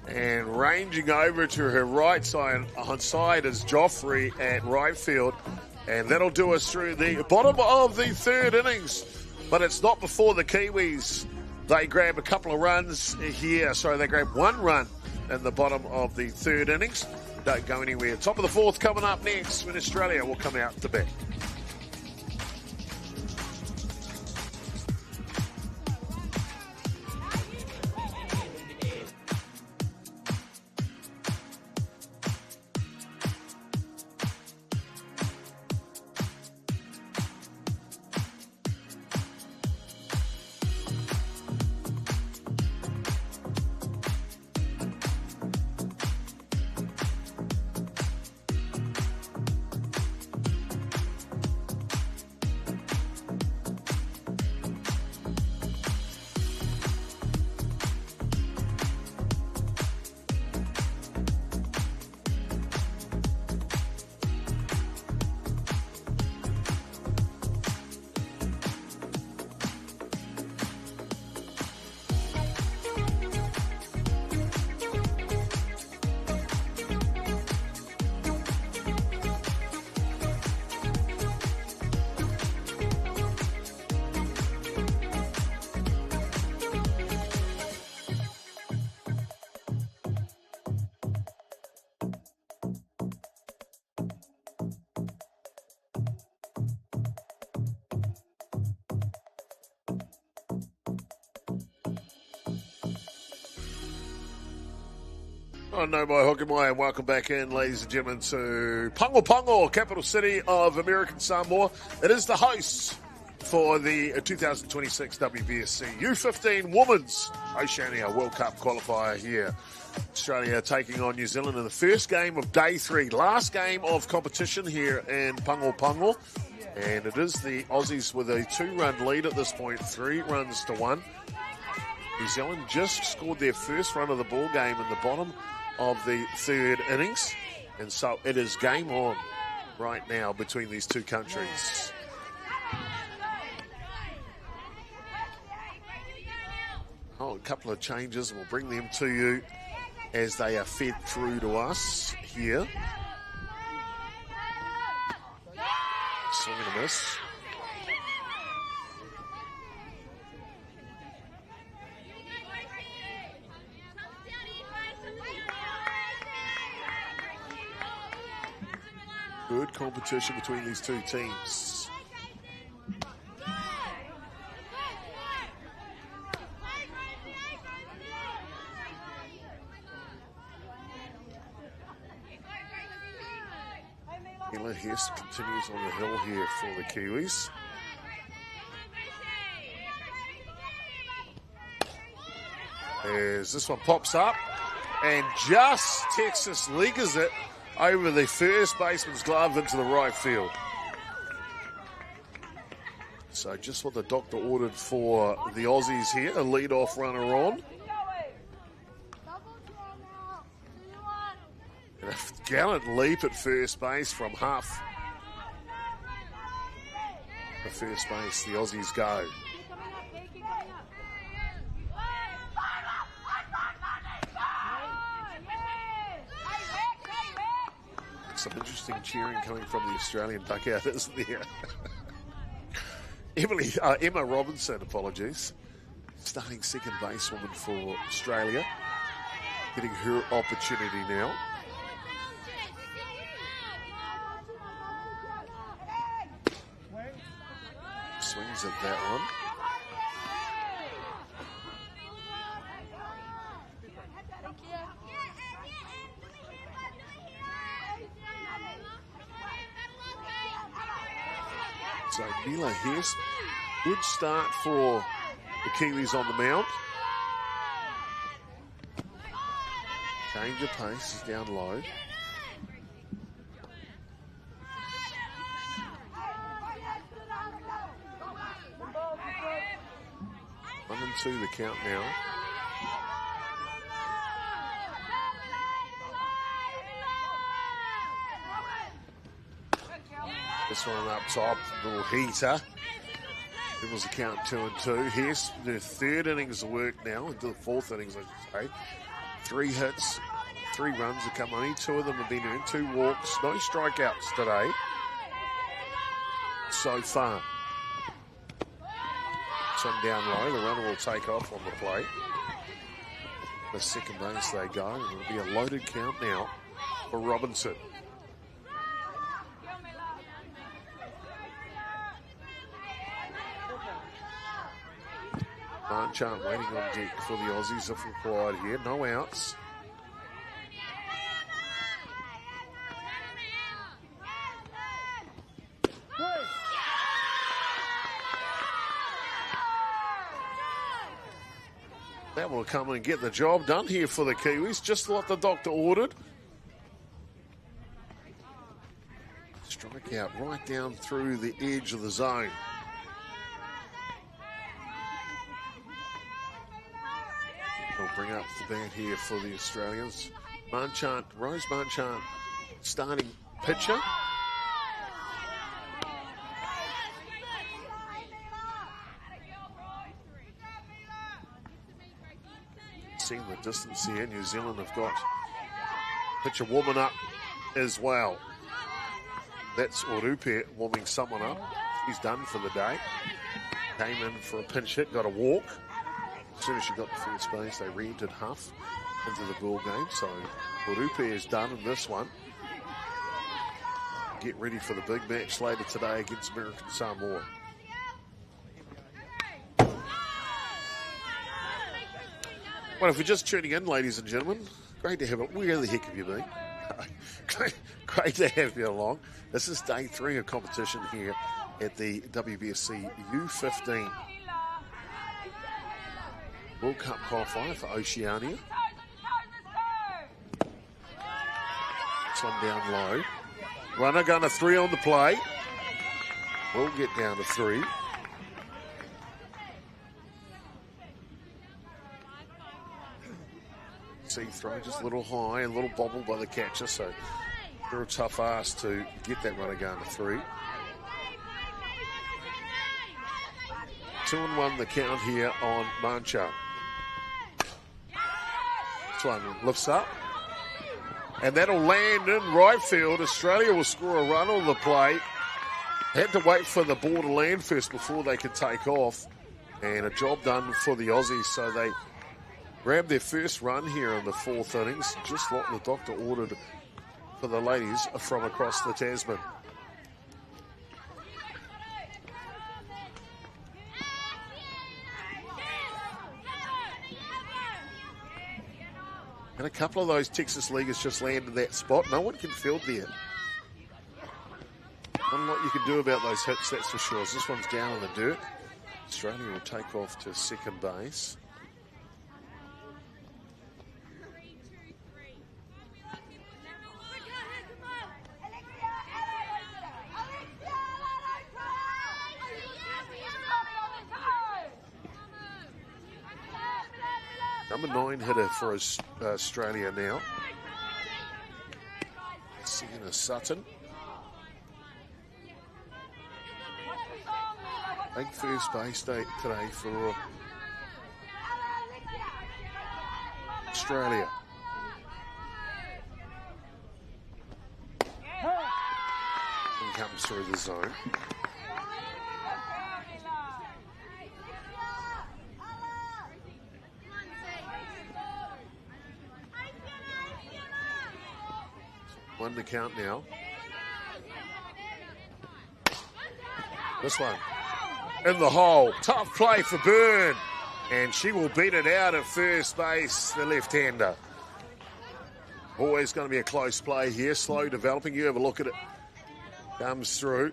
And ranging over to her right side is Joffrey at right field. And that'll do us through the bottom of the third innings. But it's not before the Kiwis. They grab a couple of runs here. Sorry, they grab 1 run in the bottom of the third innings. Don't go anywhere. Top of the fourth coming up next when Australia will come out to bat. Oh, no, my hook and my, and welcome back in, ladies and gentlemen, to Pago, capital city of American Samoa. It is the host for the 2026 WBSC U15 Women's Oceania World Cup qualifier here. Australia taking on New Zealand in the first game of day 3, last game of competition here in Pago. And it is the Aussies with a 2-run lead at this point, 3 runs to 1. New Zealand just scored their first run of the ball game in the bottom of the third innings, and so it is game on right now between these two countries. Oh, a couple of changes, and we'll bring them to you as they are fed through to us here. Swing and a miss. Good competition between these two teams. Mila Hess continues on the hill here for the Kiwis. As this one pops up, and just Texas leaguers it over the first baseman's glove into the right field. So just what the doctor ordered for the Aussies here, a lead-off runner on. And a gallant leap at first base from half the first base, the Aussies go. Some interesting cheering coming from the Australian dugout, isn't there? Emma Robinson, apologies, starting second basewoman for Australia, getting her opportunity now. Swings at that one. So Mila Hess, good start for the Kiwis on the mound. Change of pace, is down low. 1-2 the count now. This one up top, little heater. It was the count 2-2. Here's the third innings of work now, into the fourth innings, I should say. 3 hits, 3 runs have come. Only 2 of them have been earned, 2 walks, no strikeouts today so far. This one down low, the runner will take off on the plate. The second base they go, and it'll be a loaded count now. for Robinson. Marchant waiting on deck for the Aussies if required here. No outs. That will come and get the job done here for the Kiwis, just like the doctor ordered. Strike out right down through the edge of the zone. They'll bring up the bat here for the Australians. Marchant, Rose Marchant, starting pitcher. Seeing the distance here, New Zealand have got pitcher warming up as well. That's Orupe warming someone up. She's done for the day. Came in for a pinch hit, got a walk. As soon as she got to first base, they re-entered Huff into the ball game. So Orupe is done in this one. Get ready for the big match later today against American Samoa. Well, if you're just tuning in, ladies and gentlemen, great to have it. Where the heck have you been? Great to have you along. This is day 3 of competition here at the WBSC U15 World Cup qualifier for Oceania. This one down low. Runner going to 3 on the play. We'll get down to 3. See throw just a little high, a little bobble by the catcher, so they're a tough ask to get that runner going to 3. 2-1 the count here on Marchant. This one lifts up, and that'll land in right field. Australia will score a run on the plate. Had to wait for the ball to land first before they could take off, and a job done for the Aussies, so they grabbed their first run here in the 4th innings, just like the doctor ordered for the ladies from across the Tasman. And a couple of those Texas leaguers just landed that spot. No one can field there. Not a lot you can do about those hits, that's for sure. As this one's down in the dirt, Australia will take off to second base. Number 9 hitter for Australia now. Sienna Sutton. Big first base day today for Australia. And comes through the zone. One to count now. This one in the hole. Tough play for Byrne. And she will beat it out at first base, the left-hander. Always going to be a close play here. Slow developing. You have a look at it. Comes through.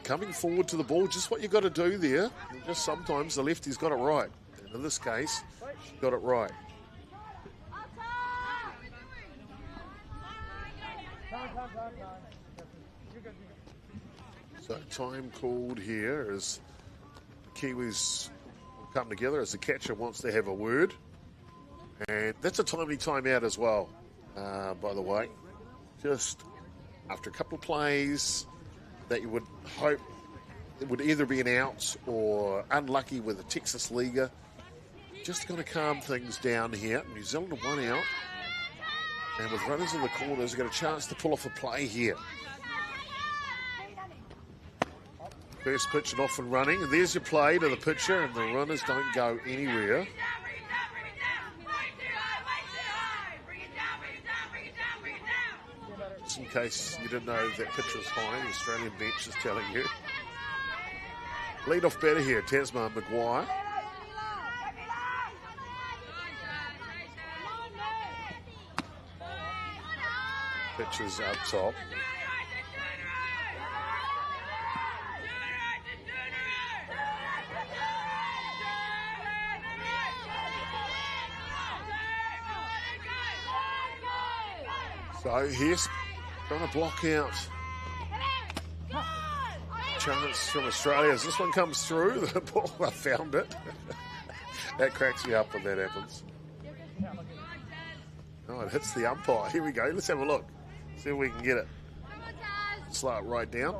Coming forward to the ball. Just what you got to do there. Just sometimes the lefty's got it right. And in this case, she got it right. So time called here as Kiwis come together as the catcher wants to have a word. And that's a timely timeout as well, by the way. Just after a couple of plays that you would hope it would either be an out or unlucky with a Texas leaguer. Just going to calm things down here. New Zealand are 1 out. And with runners in the corners, got a chance to pull off a play here. First pitch and off and running. And there's your play to the pitcher, and the runners don't go anywhere. case you didn't know that pitch was high. The Australian bench is telling you. Lead off better here, Tasman Maguire. Pitch is up top. So here's trying to block out. Chance from Australia. As this one comes through, the ball, I found it. That cracks me up when that happens. Oh, it hits the umpire. Here we go. Let's have a look. See if we can get it. Slow it right down.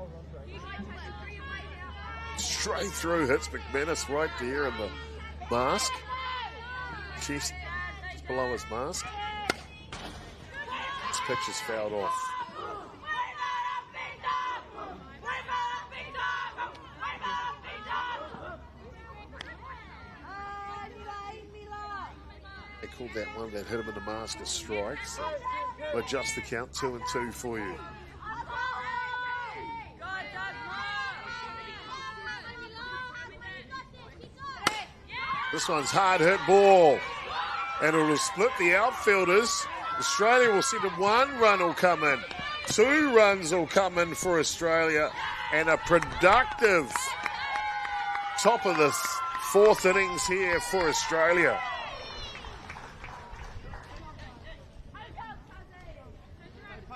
Straight through. Hits McManus right there in the mask. Chest just below his mask. This pitch is fouled off. They called that one that hit him in the mask a strike. So we'll adjust the count 2-2 for you. This one's hard hit ball. And it will split the outfielders. Australia will see that 1 run will come in. 2 runs will come in for Australia. And a productive top of the 4th innings here for Australia.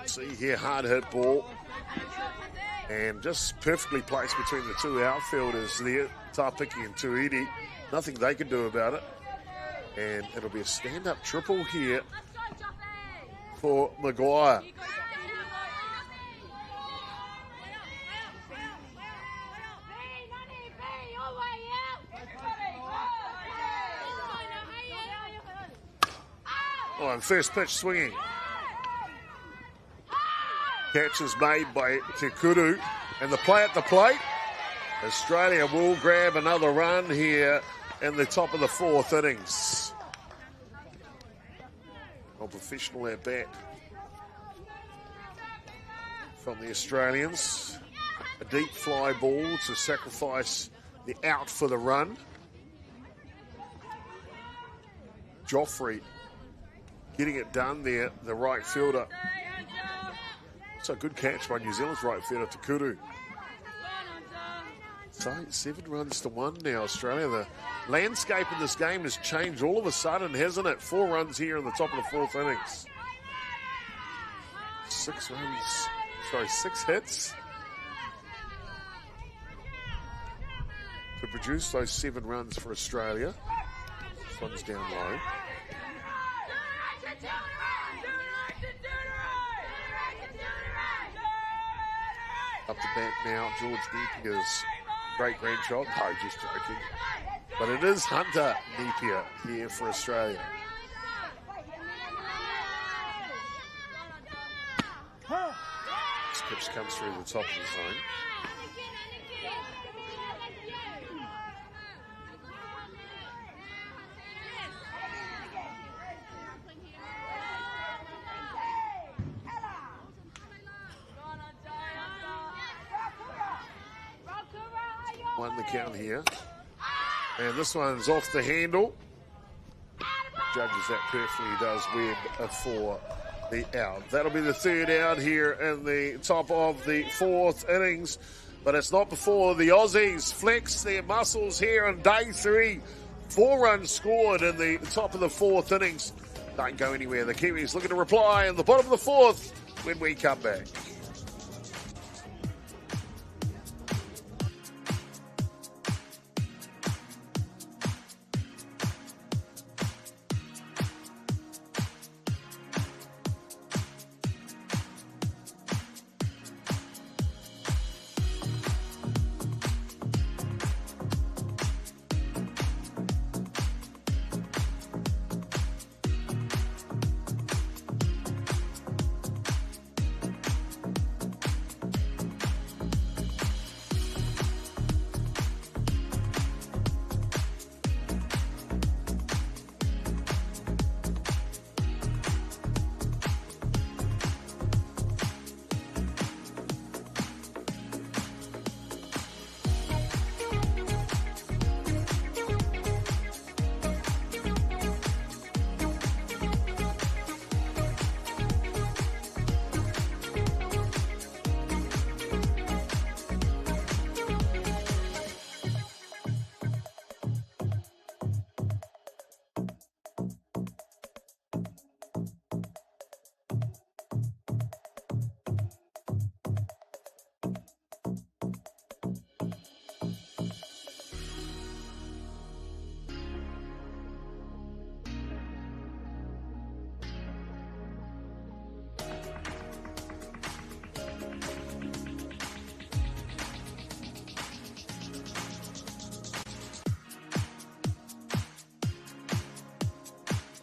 See here, hard hit ball. And just perfectly placed between the 2 outfielders there, Tapiki and Tuidi. Nothing they can do about it. And it'll be a stand-up triple here for Maguire. Oh, and first pitch swinging. Catch is made by Te Kuru. And the play at the plate. Australia will grab another run here in the top of the 4th innings. A professional at bat from the Australians. A deep fly ball to sacrifice the out for the run. Joffrey getting it done there, the right fielder. It's a good catch by New Zealand's right fielder, Te Kuru. So 7 runs to 1 now, Australia. The landscape in this game has changed all of a sudden, hasn't it? 4 runs here in the top of the 4th innings. 6 hits to produce those 7 runs for Australia. This one's down low. Up the back now, George Napier's great-grandchild. No, just joking. But it is Hunter Napier here for Australia. This pitch comes through the top of the zone. Won the count here. And this one's off the handle. Judges that perfectly. He does Webb for the out. That'll be the 3rd out here in the top of the 4th innings. But it's not before the Aussies flex their muscles here on day 3. 4 runs scored in the top of the 4th innings. Don't go anywhere. The Kiwis looking to reply in the bottom of the 4th when we come back.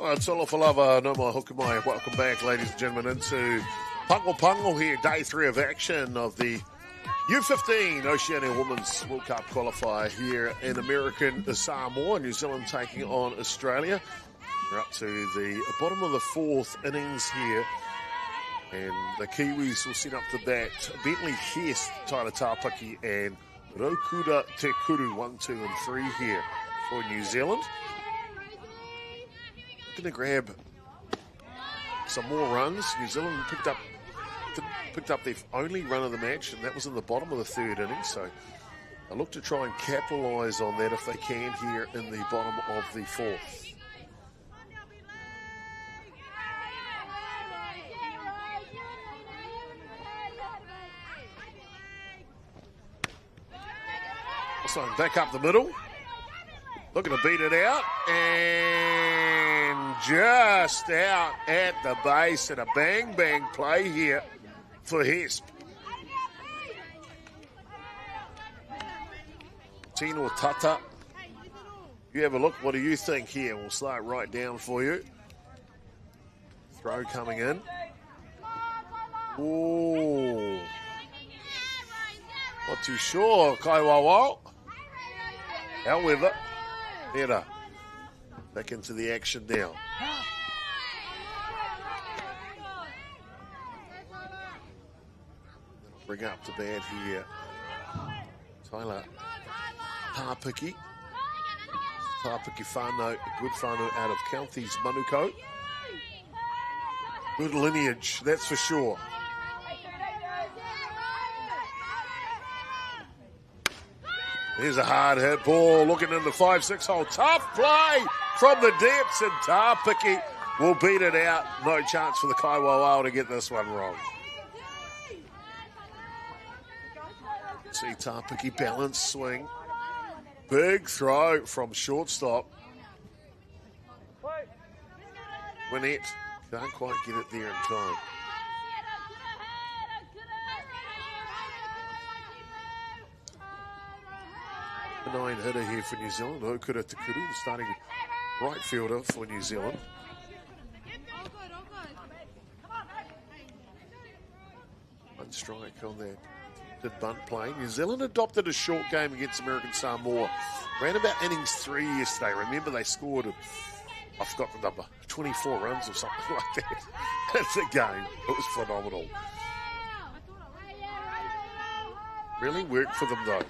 Well, it's all for lava, no more hukamai. Welcome back, ladies and gentlemen, into Pungle here, day 3 of action of the U15 Oceania Women's World Cup Qualifier here in American Samoa. New Zealand taking on Australia. We're up to the bottom of the 4th innings here. And the Kiwis will set up the bat. Bentley Hest, Tyler Tāpaki, and Rokura Te Kuru, 1, 2, and 3 here for New Zealand. Looking to grab some more runs. New Zealand picked up their only run of the match, and that was in the bottom of the 3rd inning. So I look to try and capitalise on that if they can here in the bottom of the 4th. So back up the middle, looking to beat it out, and just out at the base, and a bang play here for Hesp. Tino Tata, you have a look. What do you think here? We'll slow it right down for you. Throw coming in. Ooh, not too sure. Kaiwawa. However, Hera back into the action now. Bring up the bat here. Tyler Tāpaki. Tāpaki whānau, good whānau out of Counties Manukau. Good lineage, that's for sure. Here's a hard hit ball, looking in the 5-6 hole. Tough play from the depths, and Tāpaki will beat it out. No chance for the Kaiwawa to get this one wrong. See Tāpaki balance swing. Big throw from shortstop. Winnett can't quite get it there in time. 9 hitter here for New Zealand. Okura Te Kuru, the starting right fielder for New Zealand. One strike on that bunt play. New Zealand adopted a short game against American Samoa. Ran about innings 3 yesterday. Remember, they scored, I forgot the number, 24 runs or something like that. That's a game. It was phenomenal. Really worked for them, though.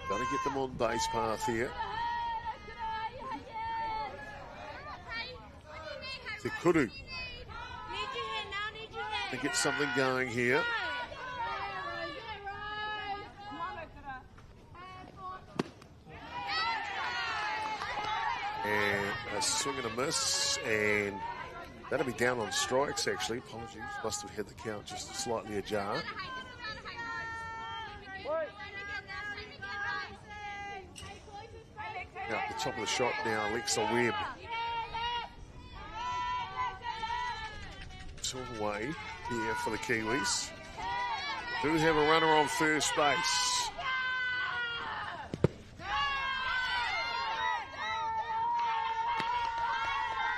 Got to get them on base path here. Te Kuru to get something going here. And a swing and a miss, and that'll be down on strikes, actually. Apologies, must have had the count just slightly ajar. Now at the top of the shot now, Alexa Webb. It's all the way here for the Kiwis. Do have a runner on first base.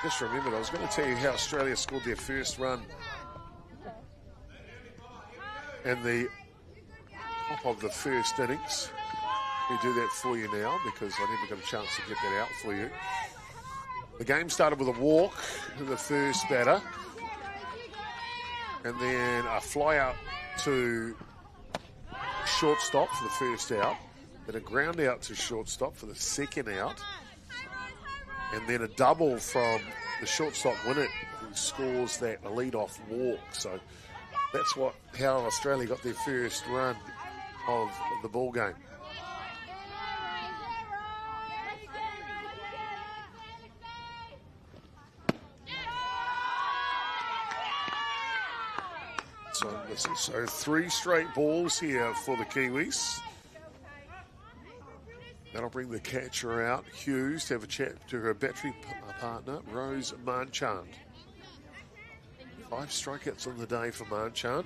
Just remembered, I was going to tell you how Australia scored their first run in the top of the first innings. We do that for you now because I never got a chance to get that out for you. The game started with a walk to the first batter, and then a fly out to shortstop for the first out, then a ground out to shortstop for the second out, and then a double from the shortstop Winnett, who scores that lead-off walk. So that's how Australia got their first run of the ball game. So 3 straight balls here for the Kiwis. That'll bring the catcher out, Hughes, to have a chat to her battery partner, Rose Marchand. 5 strikeouts on the day for Marchand.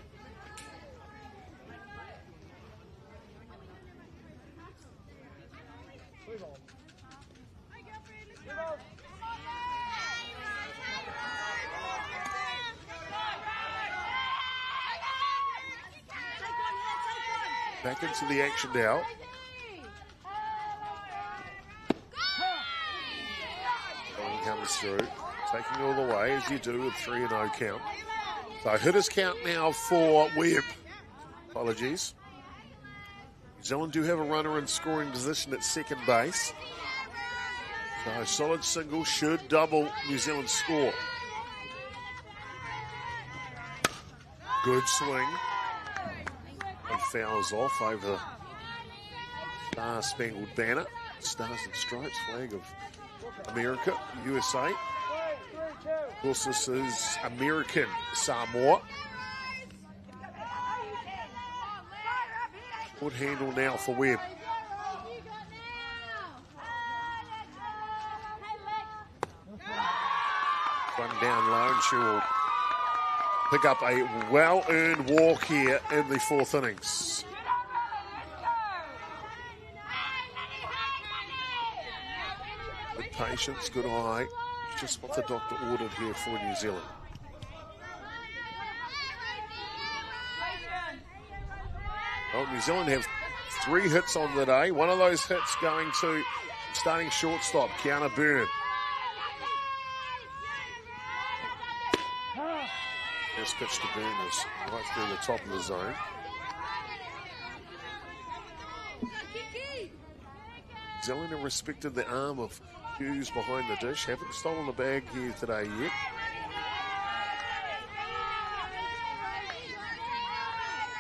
Back into the action now. Ball comes through, taking all the way as you do with 3-0 count. So hitters count now for Webb. Apologies. New Zealand do have a runner in scoring position at second base. So a solid single should double New Zealand's score. Good swing. And fouls off over Star-Spangled Banner. Stars and Stripes flag of America, USA. Of course, this is American Samoa. Good handle now for Webb. One down low, and she will pick up a well-earned walk here in the fourth innings. Good patience, good eye. Just what the doctor ordered here for New Zealand. Well, New Zealand have 3 hits on the day. One of those hits going to starting shortstop, Kiana Byrne. First pitch to Byrne was right through the top of the zone. New Zealand have respected the arm of Hughes behind the dish. Haven't stolen the bag here today yet.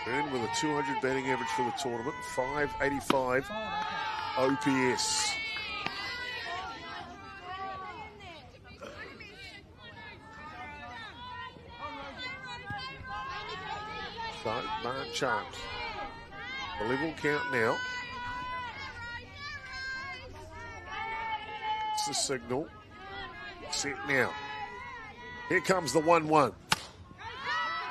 Byrne with a 200 batting average for the tournament, 585 OPS. So, Mark Charms. The level count now. It's the signal. Set now. Here comes the 1-1.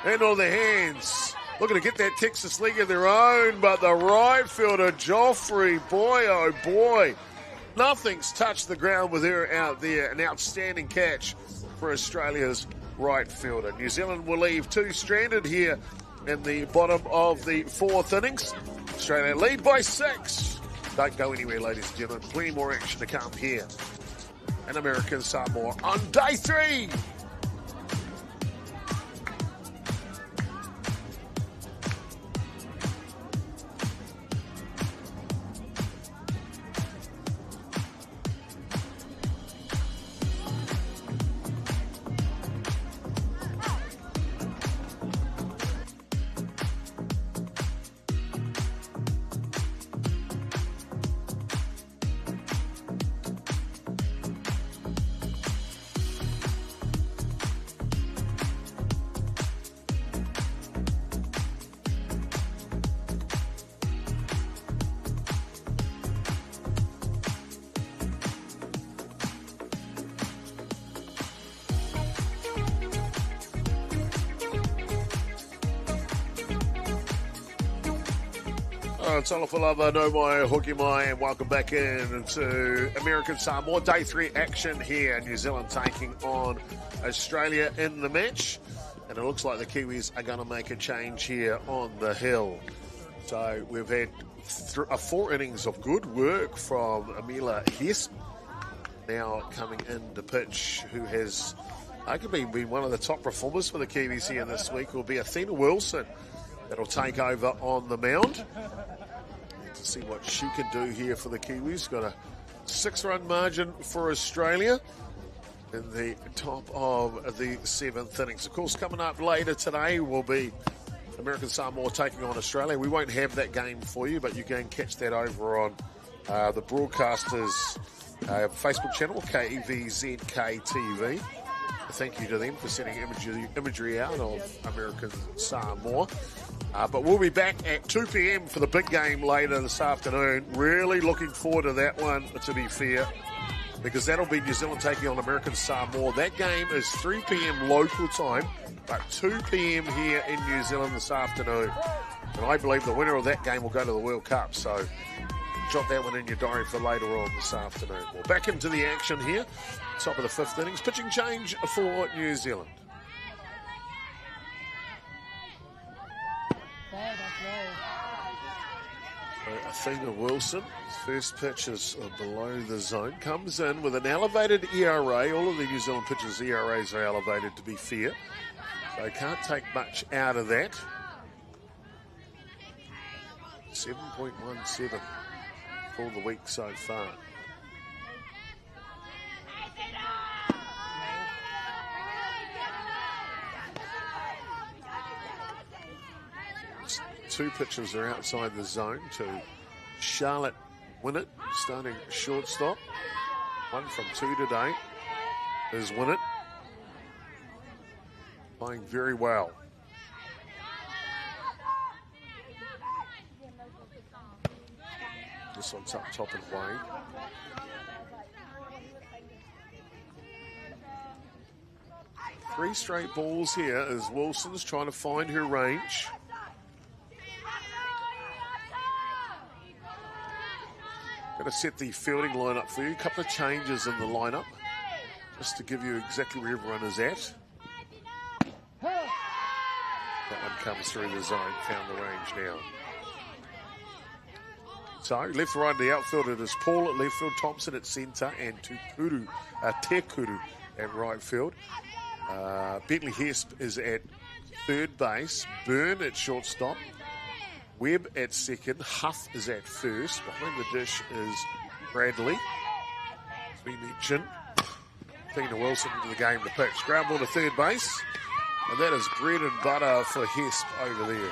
And on the hands. Looking to get that Texas League of their own, but the right fielder, Joffrey, boy, oh boy. Nothing's touched the ground with her out there. An outstanding catch for Australia's right fielder. New Zealand will leave 2 stranded here in the bottom of the fourth innings. Australia lead by 6. Don't go anywhere, ladies and gentlemen. Plenty more action to come here in American Samoa on day 3. Salafalava, no mai, hoki mai, and welcome back into American Samoa. Day 3 action here. New Zealand taking on Australia in the match. And it looks like the Kiwis are going to make a change here on the hill. So we've had 4 innings of good work from Amila Hess. Now coming in to pitch, who has arguably been one of the top performers for the Kiwis here this week, will be Athena Wilson. That'll take over on the mound. To see what she can do here for the Kiwis. Got a 6-run margin for Australia in the top of the 7th innings. Of course, coming up later today will be American Samoa taking on Australia. We won't have that game for you, but you can catch that over on the broadcasters' Facebook channel, KVZK TV. Thank you to them for sending imagery out of American Samoa. But we'll be back at 2 p.m. for the big game later this afternoon. Really looking forward to that one, to be fair, because that'll be New Zealand taking on American Samoa. That game is 3 p.m. local time, but 2 p.m. here in New Zealand this afternoon. And I believe the winner of that game will go to the World Cup. So jot that one in your diary for later on this afternoon. Well, back into the action here. Top of the 5th innings. Pitching change for New Zealand. Athena Wilson, first pitch is below the zone, comes in with an elevated ERA. All of the New Zealand pitchers' ERAs are elevated, to be fair. So can't take much out of that. 7.17 for the week so far. Two pitches are outside the zone to Charlotte Winnett, starting shortstop. 1 from 2 today is Winnett. Playing very well. This one's up top and away. Three straight balls here as Wilson's trying to find her range. Going to set the fielding lineup for you. A couple of changes in the lineup just to give you exactly where everyone is at. That one comes through the zone, found the range now. So left, right, the outfield, it is Paul at left field, Thompson at centre, and Tekuru at right field. Bentley Hesp is at third base, Byrne at shortstop, Webb at second, Huff is at first. Behind the dish is Bradley. As we mentioned, Athena Wilson into the game to pitch. Ground ball to third base, and that is bread and butter for Hesp over there.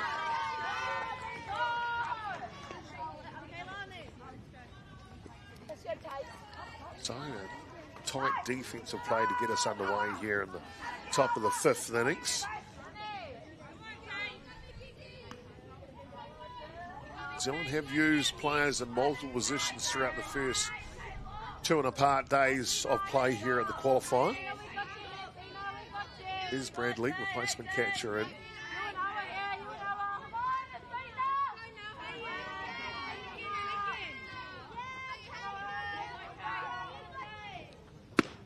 So a tight defensive play to get us underway here in the top of the fifth innings. New Zealand have used players in multiple positions throughout the first 2.5 days of play here at the qualifier. Here's Bradley, replacement catcher in.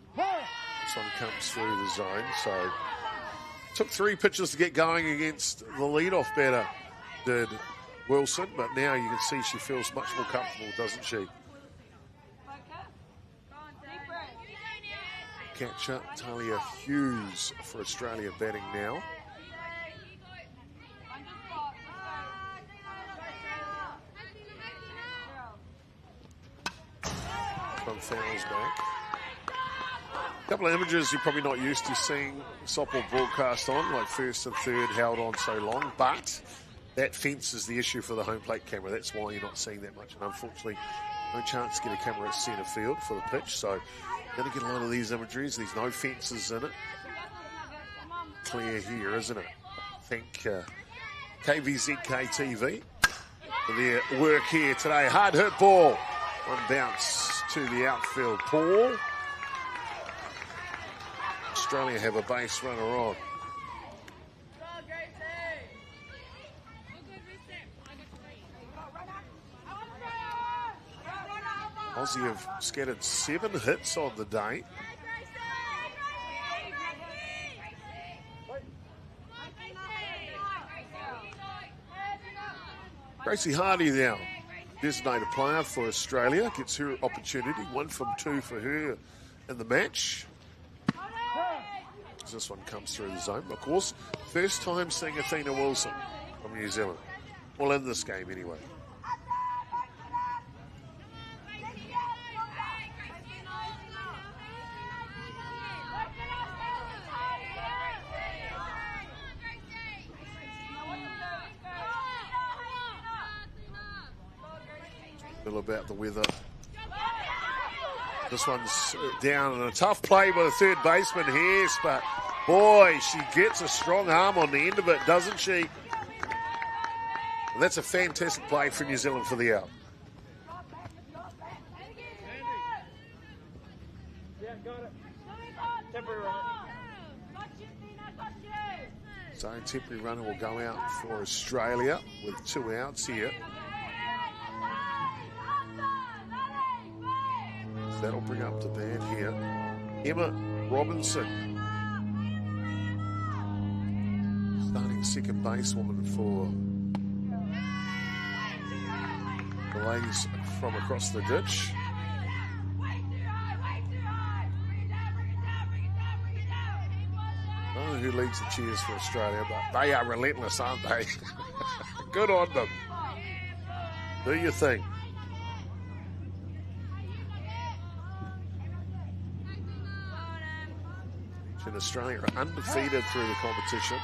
This one comes through the zone, so took 3 pitches to get going against the leadoff batter, did Wilson, but now you can see she feels much more comfortable, doesn't she? Catcher Talia Hughes for Australia batting now. One fouls back. A couple of images you're probably not used to seeing softball broadcast on, like first and third held on so long, but that fence is the issue for the home plate camera. That's why you're not seeing that much. And unfortunately, no chance to get a camera at centre field for the pitch. So going to get a lot of these imageries. There's no fences in it. Clear here, isn't it? Thank KVZK TV for their work here today. Hard hit ball. One bounce to the outfield. Paul. Australia have a base runner on. Aussie have scattered 7 hits on the day. Gracie Hardy now, designated player for Australia, gets her opportunity. 1 from 2 for her in the match. This one comes through the zone. Of course, first time seeing Athena Wilson from New Zealand. Well, in this game anyway. A little about the weather. This one's down and a tough play by the third baseman here, but boy, she gets a strong arm on the end of it, doesn't she? And that's a fantastic play for New Zealand for the out. So temporary runner will go out for Australia with 2 outs here. That'll bring up the bat here. Emma Robinson, starting second basewoman for The ladies from across the ditch. I don't know who leads the cheers for Australia, but they are relentless, aren't they? Good on them. Do your thing. And Australia are undefeated through the competition.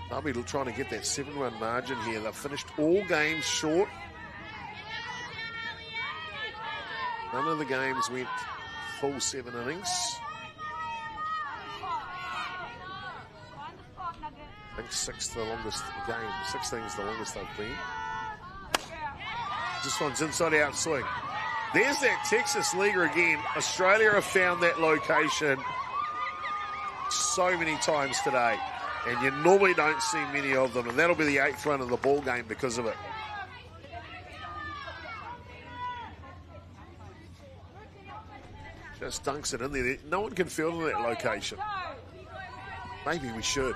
They'll be trying to get that 7-run margin here. They've finished all games short. None of the games went full 7 innings. I think 6 the longest game. 16 is the longest they've been. This one's inside out swing. There's that Texas leaguer again. Australia have found that location so many times today, and you normally don't see many of them, and that'll be the 8th run of the ball game because of it. Just dunks it in there. No one can field in that location. Maybe we should.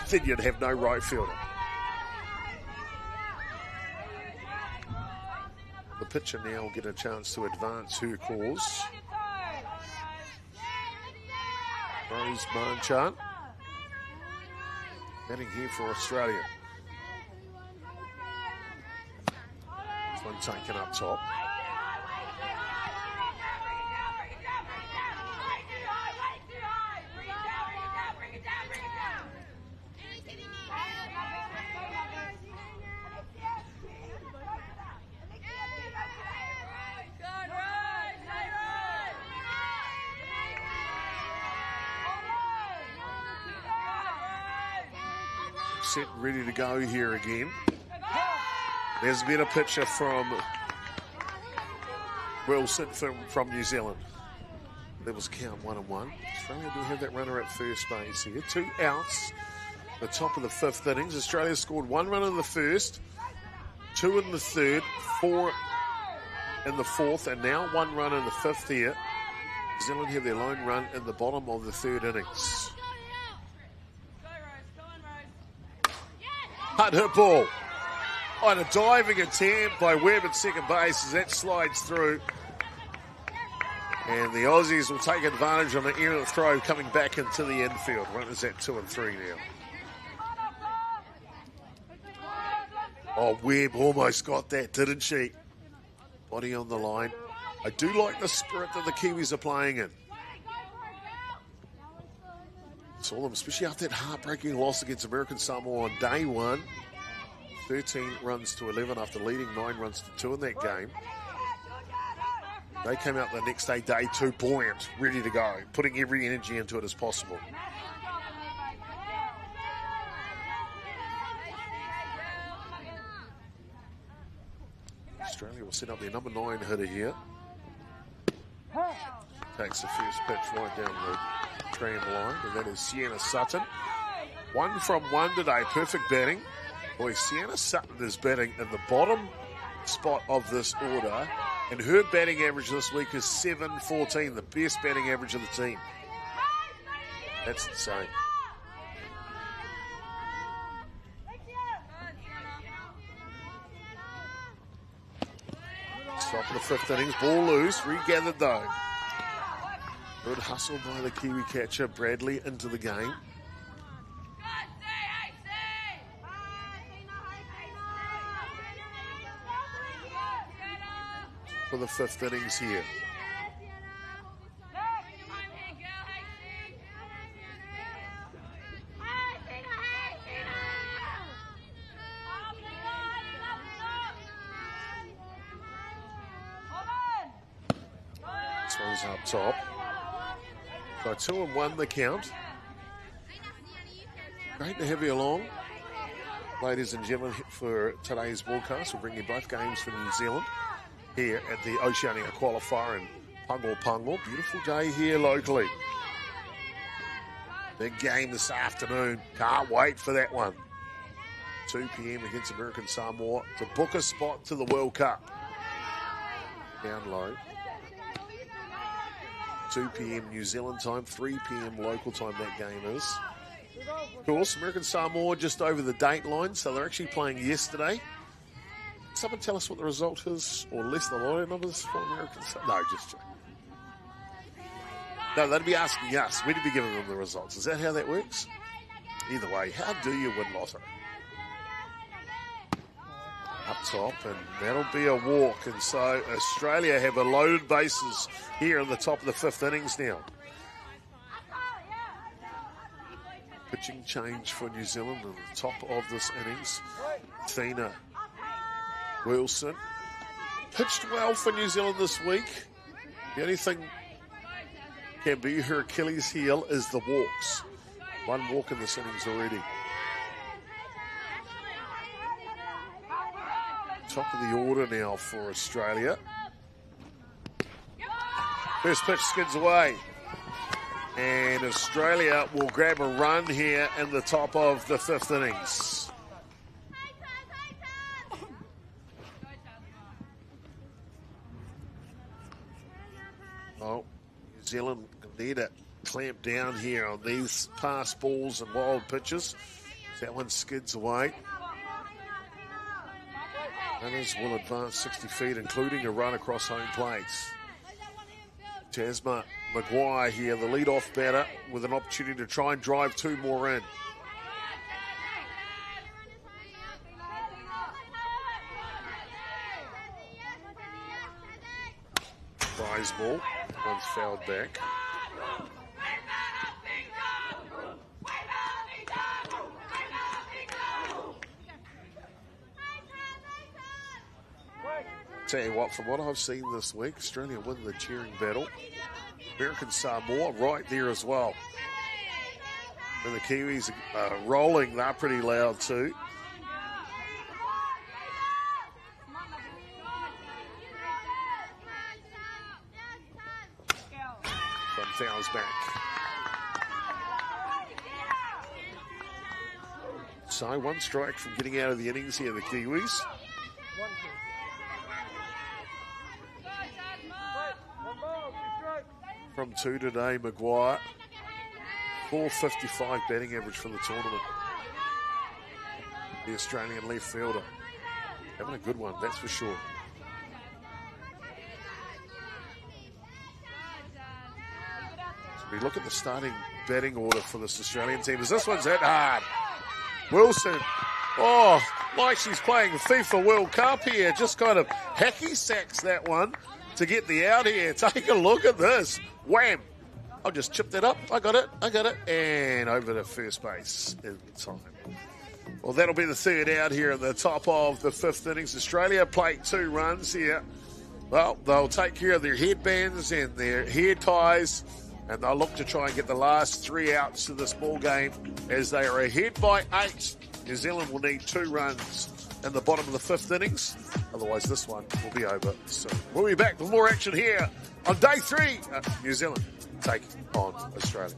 Then you'd have no right fielder. The pitcher now will get a chance to advance her cause. Rose Barnchan batting here for Australia. This one taken up top. Set ready to go here again. There's been a picture from Wilson from New Zealand. There was count 1-1. Australia do have that runner at first base here. 2 outs. The top of the 5th innings. Australia scored 1 run in the 1st, 2 in the 3rd, 4 in the 4th, and now 1 run in the 5th here. New Zealand have their lone run in the bottom of the 3rd innings. Hard hit ball. On a diving attempt by Webb at second base as that slides through. And the Aussies will take advantage on the errant throw coming back into the infield. Runners at 2 and 3 now. Oh, Webb almost got that, didn't she? Body on the line. I do like the spirit that the Kiwis are playing in. Saw them, especially after that heartbreaking loss against American Samoa on day 1. 13 runs to 11 after leading 9 runs to 2 in that game. They came out the next day, day 2, buoyant, ready to go, putting every energy into it as possible. Australia will set up their number 9 hitter here. Takes the first pitch right down the strand line, and that is Sienna Sutton. 1 from 1 today, perfect batting. Boy, Sienna Sutton is batting in the bottom spot of this order, and her batting average this week is 7-14, the best batting average of the team. That's insane. Top of the 5th innings, ball loose, regathered though. Good hustle by the Kiwi catcher, Bradley, into the game. For the 5th innings here. This one's up top. So 2 and 1 the count. Great to have you along, ladies and gentlemen, for today's broadcast. We'll bring you both games from New Zealand here at the Oceania Qualifier in Pago. Beautiful day here locally. Big game this afternoon. Can't wait for that one. 2 p.m. against American Samoa to book a spot to the World Cup. Down low. 2 p.m. New Zealand time, 3 p.m. local time that game is. Of course, American Samoa just over the date line, so they're actually playing yesterday. Someone tell us what the result is, or less the lottery numbers for American Samoa. No, just joking. No, they'd be asking us. We'd be giving them the results. Is that how that works? Either way, how do you win lotto? Up top, and that'll be a walk. And so Australia have a loaded bases here in the top of the fifth innings now. Pitching change for New Zealand in the top of this innings. Thina Wilson pitched well for New Zealand this week. The only thing can be her Achilles heel is the walks. One walk in this innings already. Top of the order now for Australia. First pitch skids away. And Australia will grab a run here in the top of the fifth innings. Oh, New Zealand need to clamp down here on these pass balls and wild pitches. That one skids away. Runners will advance 60 feet, including a run across home plates. Tasma Maguire here, the lead-off batter, with an opportunity to try and drive two more in. Prize ball, one's fouled back. Tell you what, from what I've seen this week, Australia win the cheering battle. American Samoa right there as well. And the Kiwis are rolling, they're pretty loud too. One fouls back. So one strike from getting out of the innings here, the Kiwis. From two today, Maguire. 455 batting average for the tournament. The Australian left fielder. Having a good one, that's for sure. So we look at the starting batting order for this Australian team. As this one's hit hard. Wilson. Oh, like she's playing FIFA World Cup here. Just kind of hacky sacks that one to get the out here. Take a look at this. Wham! I'll just chip that up. I got it. And over to first base in time. Well, that'll be the third out here at the top of the fifth innings. Australia play 2 runs here. Well, they'll take care of their headbands and their hair ties, and they'll look to try and get the last 3 outs of this ball game as they are ahead by 8. New Zealand will need 2 runs in the bottom of the fifth innings. Otherwise, this one will be over soon. We'll be back with more action here on day 3. New Zealand taking on Australia.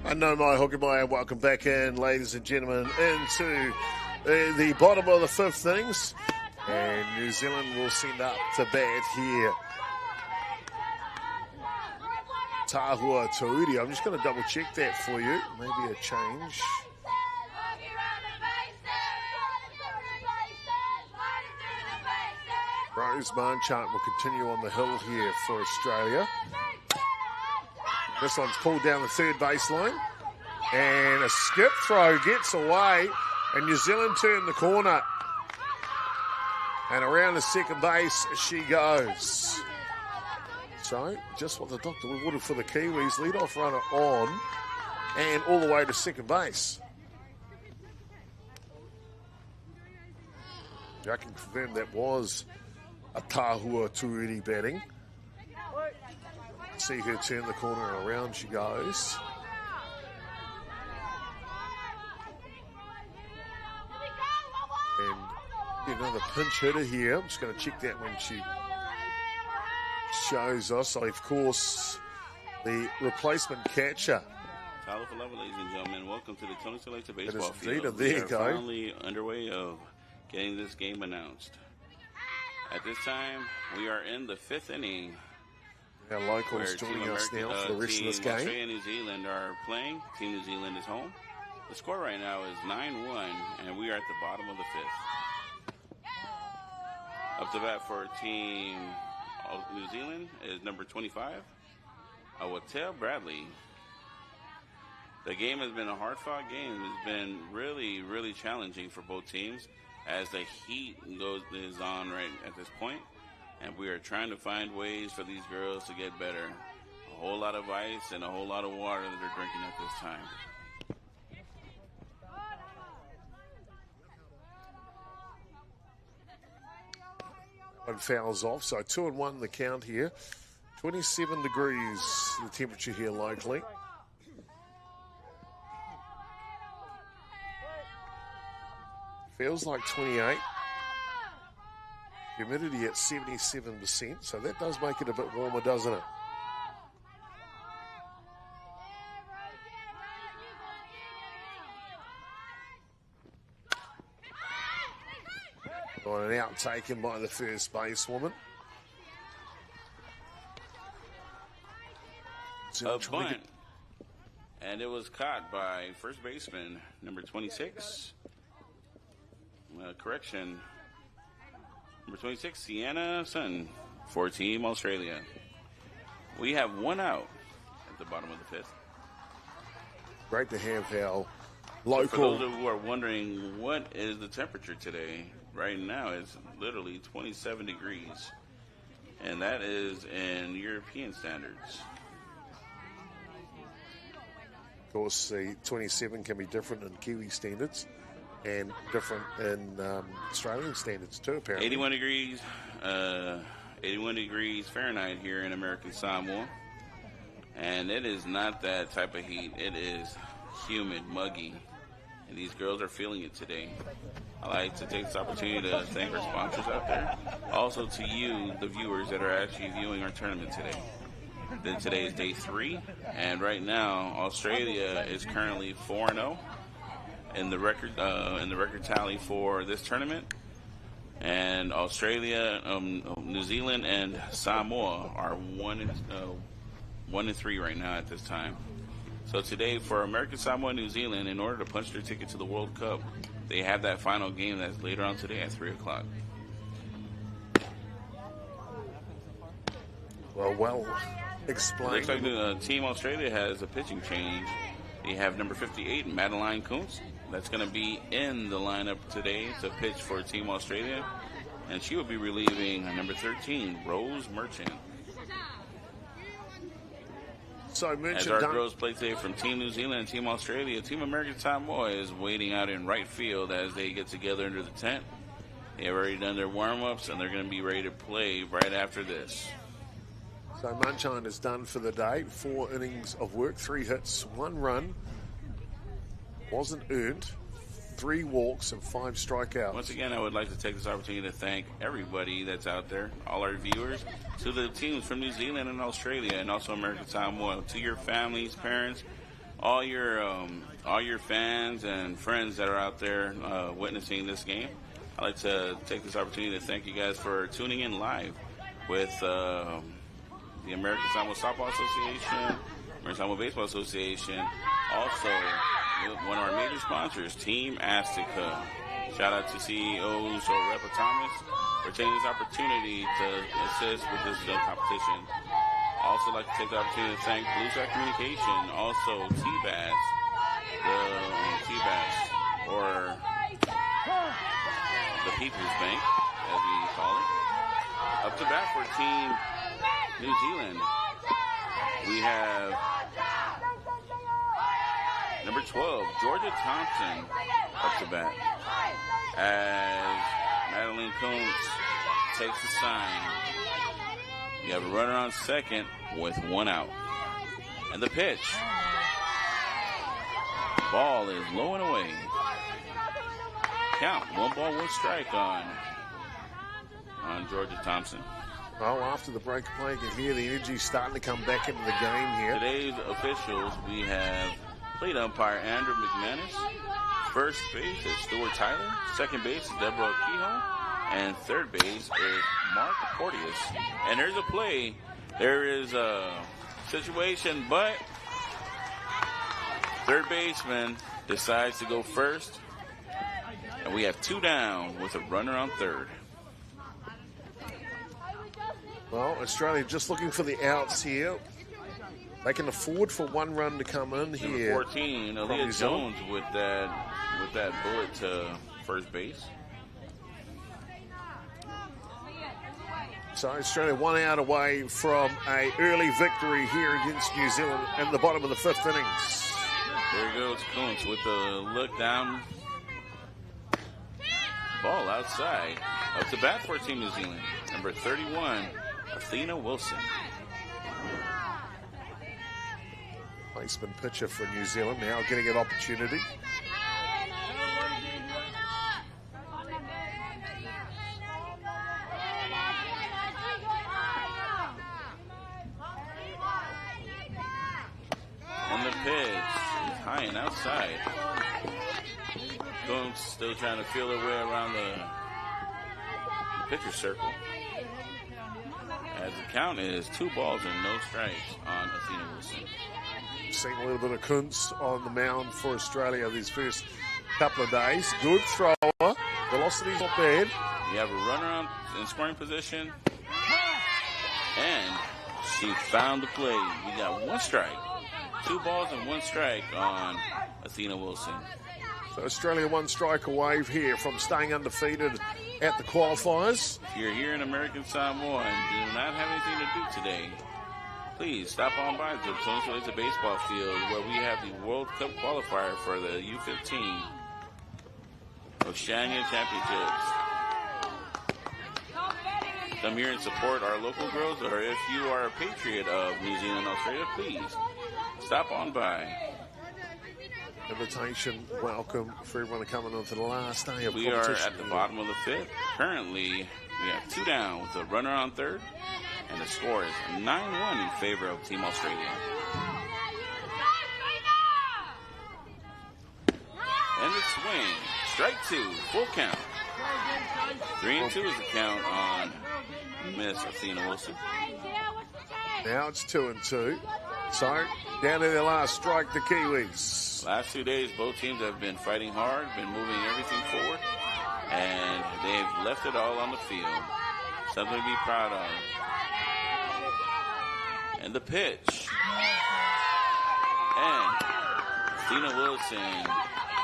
I know my Hokibai, and welcome back in, ladies and gentlemen, into the bottom of the fifth innings. And New Zealand will send up to bat here. Tahua Tauri. I'm just going to double check that for you. Maybe a change. Rose Marchant will continue on the hill here for Australia. This one's pulled down the third baseline. And a skip throw gets away. And New Zealand turn the corner. And around the second base she goes. So, just what the doctor would have for the Kiwis. Leadoff runner on. And all the way to second base. I can confirm that was a Tahua Tuuri batting. See her turn the corner and around she goes. And another pinch hitter here. I'm just going to check that when she shows us. So, of course, the replacement catcher. Hello, ladies and gentlemen. Welcome to the Tony Selector Baseball Field. There you go. Finally underway of getting this game announced. At this time, we are in the 5th inning. Our locals joining us now for the rest of this game. Australia and New Zealand are playing. Team New Zealand is home. The score right now is 9-1, and we are at the bottom of the 5th. Up to bat for Team New Zealand is number 25, Awatea Bradley. The game has been a hard-fought game. It's been really, really challenging for both teams as the heat is on right at this point, and we are trying to find ways for these girls to get better. A whole lot of ice and a whole lot of water that they're drinking at this time. One fouls off, so 2-1 the count here. 27 degrees the temperature here locally. Feels like 28. Humidity at 77%, so that does make it a bit warmer, doesn't it? On an out taken by the first basewoman. A bunt, and it was caught by first baseman number 26. Correction, number 26, Sienna Sutton for Team Australia. We have one out at the bottom of the 5th. Great to have our local. For those who are wondering, what is the temperature today? Right now, it's literally 27 degrees, and that is in European standards. Of course, the 27 can be different in Kiwi standards and different in Australian standards too, apparently. 81 degrees Fahrenheit here in American Samoa. And it is not that type of heat. It is humid, muggy. And these girls are feeling it today. I'd like to take this opportunity to thank our sponsors out there. Also to you, the viewers that are actually viewing our tournament today. Today is day 3. And right now, Australia is currently 4-0. In the record tally for this tournament, and Australia, New Zealand, and Samoa are 1-3 right now at this time. So today, for American Samoa and New Zealand, in order to punch their ticket to the World Cup, they have that final game that's later on today at 3:00. Well explained. Looks like Team Australia has a pitching change. They have number 58, Madeline Kuntz. That's going to be in the lineup today to pitch for Team Australia. And she will be relieving number 13, Rose Merchant. So Merchant, as our girls play today from Team New Zealand and Team Australia, Team American Samoa is waiting out in right field as they get together under the tent. They have already done their warm-ups, and they're going to be ready to play right after this. So Munchine is done for the day. 4 innings of work, 3 hits, 1 run. Wasn't earned. 3 walks and 5 strikeouts. Once again, I would like to take this opportunity to thank everybody that's out there, all our viewers, to the teams from New Zealand and Australia, and also American Samoa, to your families, parents, all your fans and friends that are out there witnessing this game. I'd like to take this opportunity to thank you guys for tuning in live with the American Samoa Softball Association, American Samoa Baseball Association, also one of our major sponsors, Team Azteca. Shout out to CEO Repa Thomas for taking this opportunity to assist with this competition. Also like to take the opportunity to thank Blue Sky Communication, also T-Bass, or the People's Bank, as we call it. Up to bat for Team New Zealand, we have number 12, Georgia Thompson, up to bat, as Madeline Kuntz takes the sign. We have a runner on second with 1 out. And the pitch. Ball is low and away. Count, 1 ball, 1 strike on Georgia Thompson. Well, after the break of play, you can hear the energy starting to come back into the game here. Today's officials, we have plate umpire Andrew McManus. First base is Stuart Tyler. Second base is Deborah Kehoe. And third base is Mark Porteous. And there's a play. There is a situation, but third baseman decides to go first. And we have 2 down with a runner on third. Well, Australia just looking for the outs here. They can afford for 1 run to come in here. Number 14, Aaliyah Jones with that bullet to first base. So Australia 1 out away from a early victory here against New Zealand in the bottom of the 5th innings. There goes Kuntz with the look down. Ball outside. Up to bat for Team New Zealand. Number 31, Athena Wilson. Placement pitcher for New Zealand now getting an opportunity. And the pitch is high and outside. Kuntz still trying to feel their way around the pitcher circle. As the count is 2 balls and no strikes on Athena Wilson. Seeing a little bit of Kuntz on the mound for Australia these first couple of days. Good thrower. Velocity's not bad. You have a runner in scoring position. And she found the play. We got 1 strike. 2 balls and 1 strike on Athena Wilson. So Australia 1 strike away here from staying undefeated at the qualifiers. If you're here in American Samoa and do not have anything to do today, please stop on by to the baseball field where we have the World Cup qualifier for the U15 Oceania Championships. Come here and support our local girls, or if you are a patriot of New Zealand and Australia, please stop on by. Invitation, welcome for everyone to come in to the last day of We competition. are at the bottom of the 5th. Currently, we have 2 down with a runner on third, and the score is 9-1 in favor of Team Australia. And the swing, strike 2, full count. 3-2 is the count on Miss Athena Wilson. Now it's 2-2. So, down to their last strike, the Kiwis. Last 2 days, both teams have been fighting hard, been moving everything forward, and they've left it all on the field. Something to be proud of. And the pitch. And Athena Wilson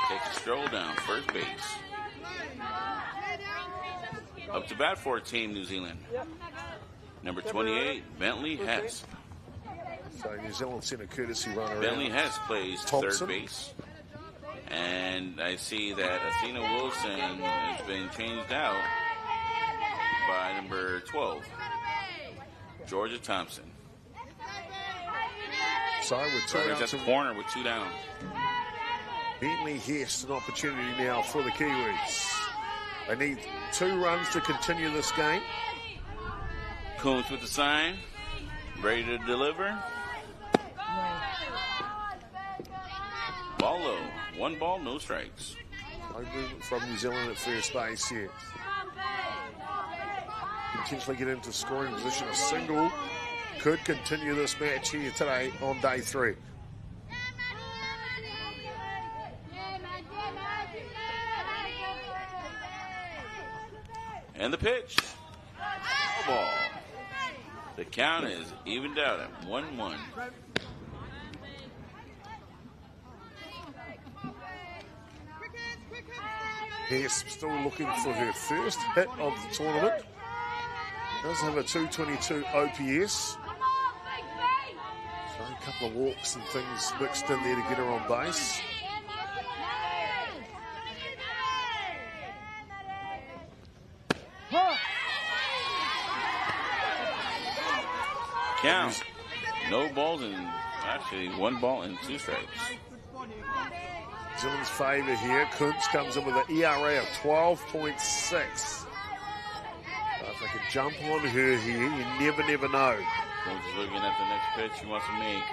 takes a stroll down first base. Up to bat for Team New Zealand. Number 28, Bentley Hess. So New Zealand sent a courtesy run Bentley around. Hess plays Thompson. third base. And I see that Athena Wilson has been changed out by number 12, Georgia Thompson. So with 2 Runners at outs, the corner with 2 down. Bentley Hess an opportunity now for the Kiwis. They need 2 runs to continue this game. Kuntz with the sign, ready to deliver. Ball low, 1 ball, no strikes. No movement from New Zealand at first base here. Potentially get into scoring position. A single could continue this match here today on day 3. And the pitch. Foul ball. The count is evened out at 1-1. Hess still looking for her first hit of the tournament. Does have a 222 OPS. So a couple of walks and things mixed in there to get her on base. Count. No balls and actually 1 ball and 2 strikes. New Zealand's favour here. Kuntz comes in with an ERA of 12.6. So if they can jump on her here, you never know. Kuntz is looking at the next pitch she wants to make.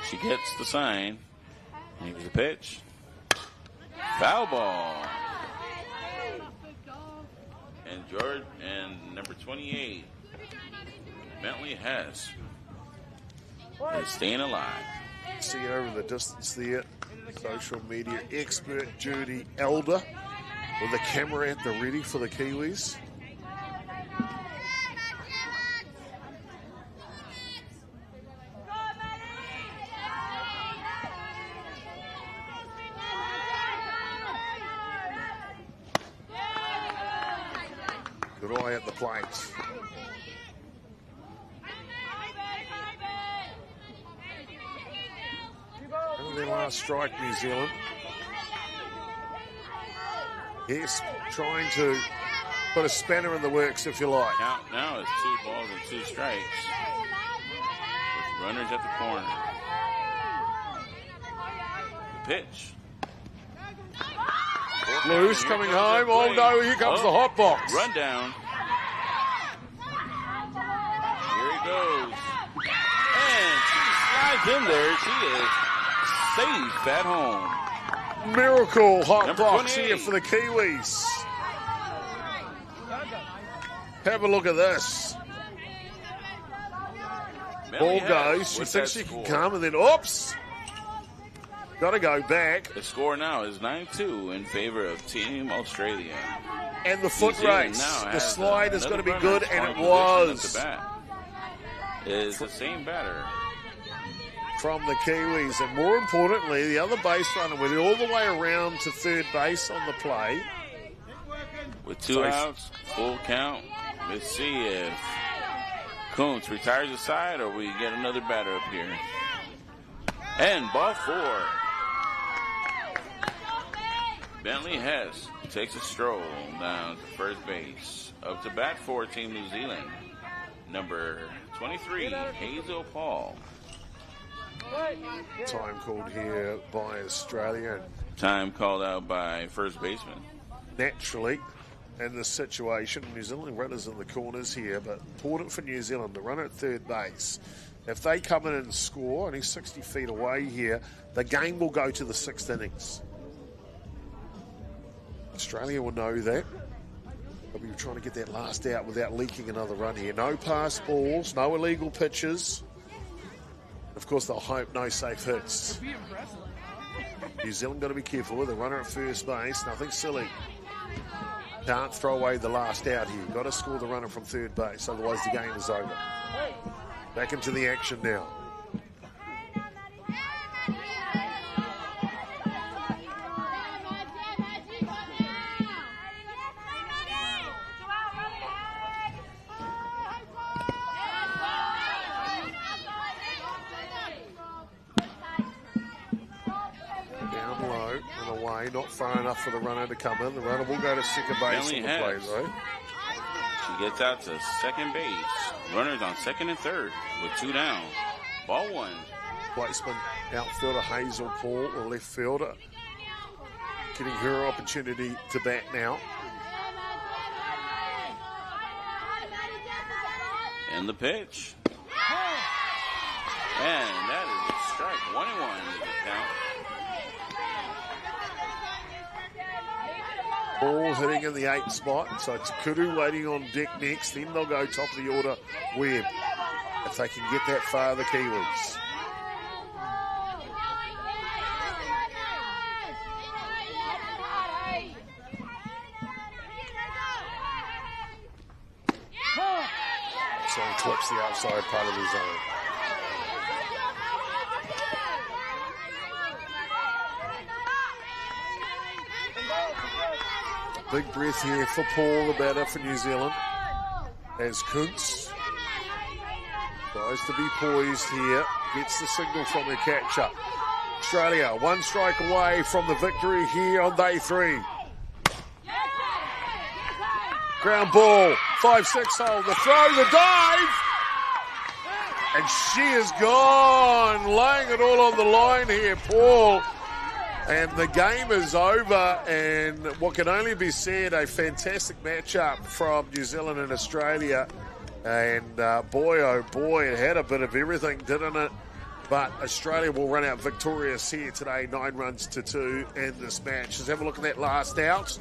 She gets the sign. Here's the pitch. Foul ball. And George and number 28, Bentley Hess, is staying alive. See over the distance there, social media expert Judy Elder with the camera at the ready for the Kiwis. Good eye at the plate. And their last strike, New Zealand. Yes, trying to put a spanner in the works, if you like. Now it's 2 balls and 2 strikes. With runners at the corner. The pitch. Loose coming home. Oh no, here comes the hot box. Run down. Here he goes. And she slides in there. She is safe at home. Miracle hot Number box 28. here for the Kiwis. Have a look at this. Ball goes. She thinks she can come and then, oops. Got to go back. The score now is 9-2 in favor of Team Australia. And the foot New Zealand race. now The has slide is going to be another good, runner and it scoring was. position at the bat. Is the same batter. From the Kiwis. And more importantly, the other base runner went all the way around to third base on the play. With 2 outs, full count. Let's see if Kuntz retires the side or we get another batter up here. And ball 4. Bentley Hess takes a stroll down to first base. Up to bat for Team New Zealand, number 23, Hazel Paul. Time called here by Australia. Time called out by first baseman. Naturally, in this situation, New Zealand runners in the corners here, but important for New Zealand to run at third base. If they come in and score, and he's 60 feet away here, the game will go to the 6th innings. Australia will know that. But we were trying to get that last out without leaking another run here. No pass balls, no illegal pitches. Of course, they'll hope no safe hits. New Zealand got to be careful with a runner at first base. Nothing silly. Can't throw away the last out here. Got to score the runner from third base, otherwise the game is over. Back into the action now. Down low and away, not far enough for the runner to come in. The runner will go to second base on the play, though. She gets out to second base. Runners on second and third with 2 down. Ball 1. Placement, outfielder Hazel Paul, the left fielder, getting her opportunity to bat now. And the pitch. And that is a strike. 1-1 is the count. Ball hitting in the 8th spot, so it's Kuru waiting on deck next. Then they'll go top of the order, Webb, if they can get that far, the Kiwis. clips the outside part of the zone. Big breath here for Paul, the batter for New Zealand. As Kuntz tries to be poised here, gets the signal from the catcher. Australia, one strike away from the victory here on day 3. Ground ball, 5-6 hole, the throw, the dive, and she is gone, laying it all on the line here, Paul. And the game is over, and what can only be said, a fantastic matchup from New Zealand and Australia. And boy, oh boy, it had a bit of everything, didn't it? But Australia will run out victorious here today, 9 runs to 2 in this match. Let's have a look at that last out.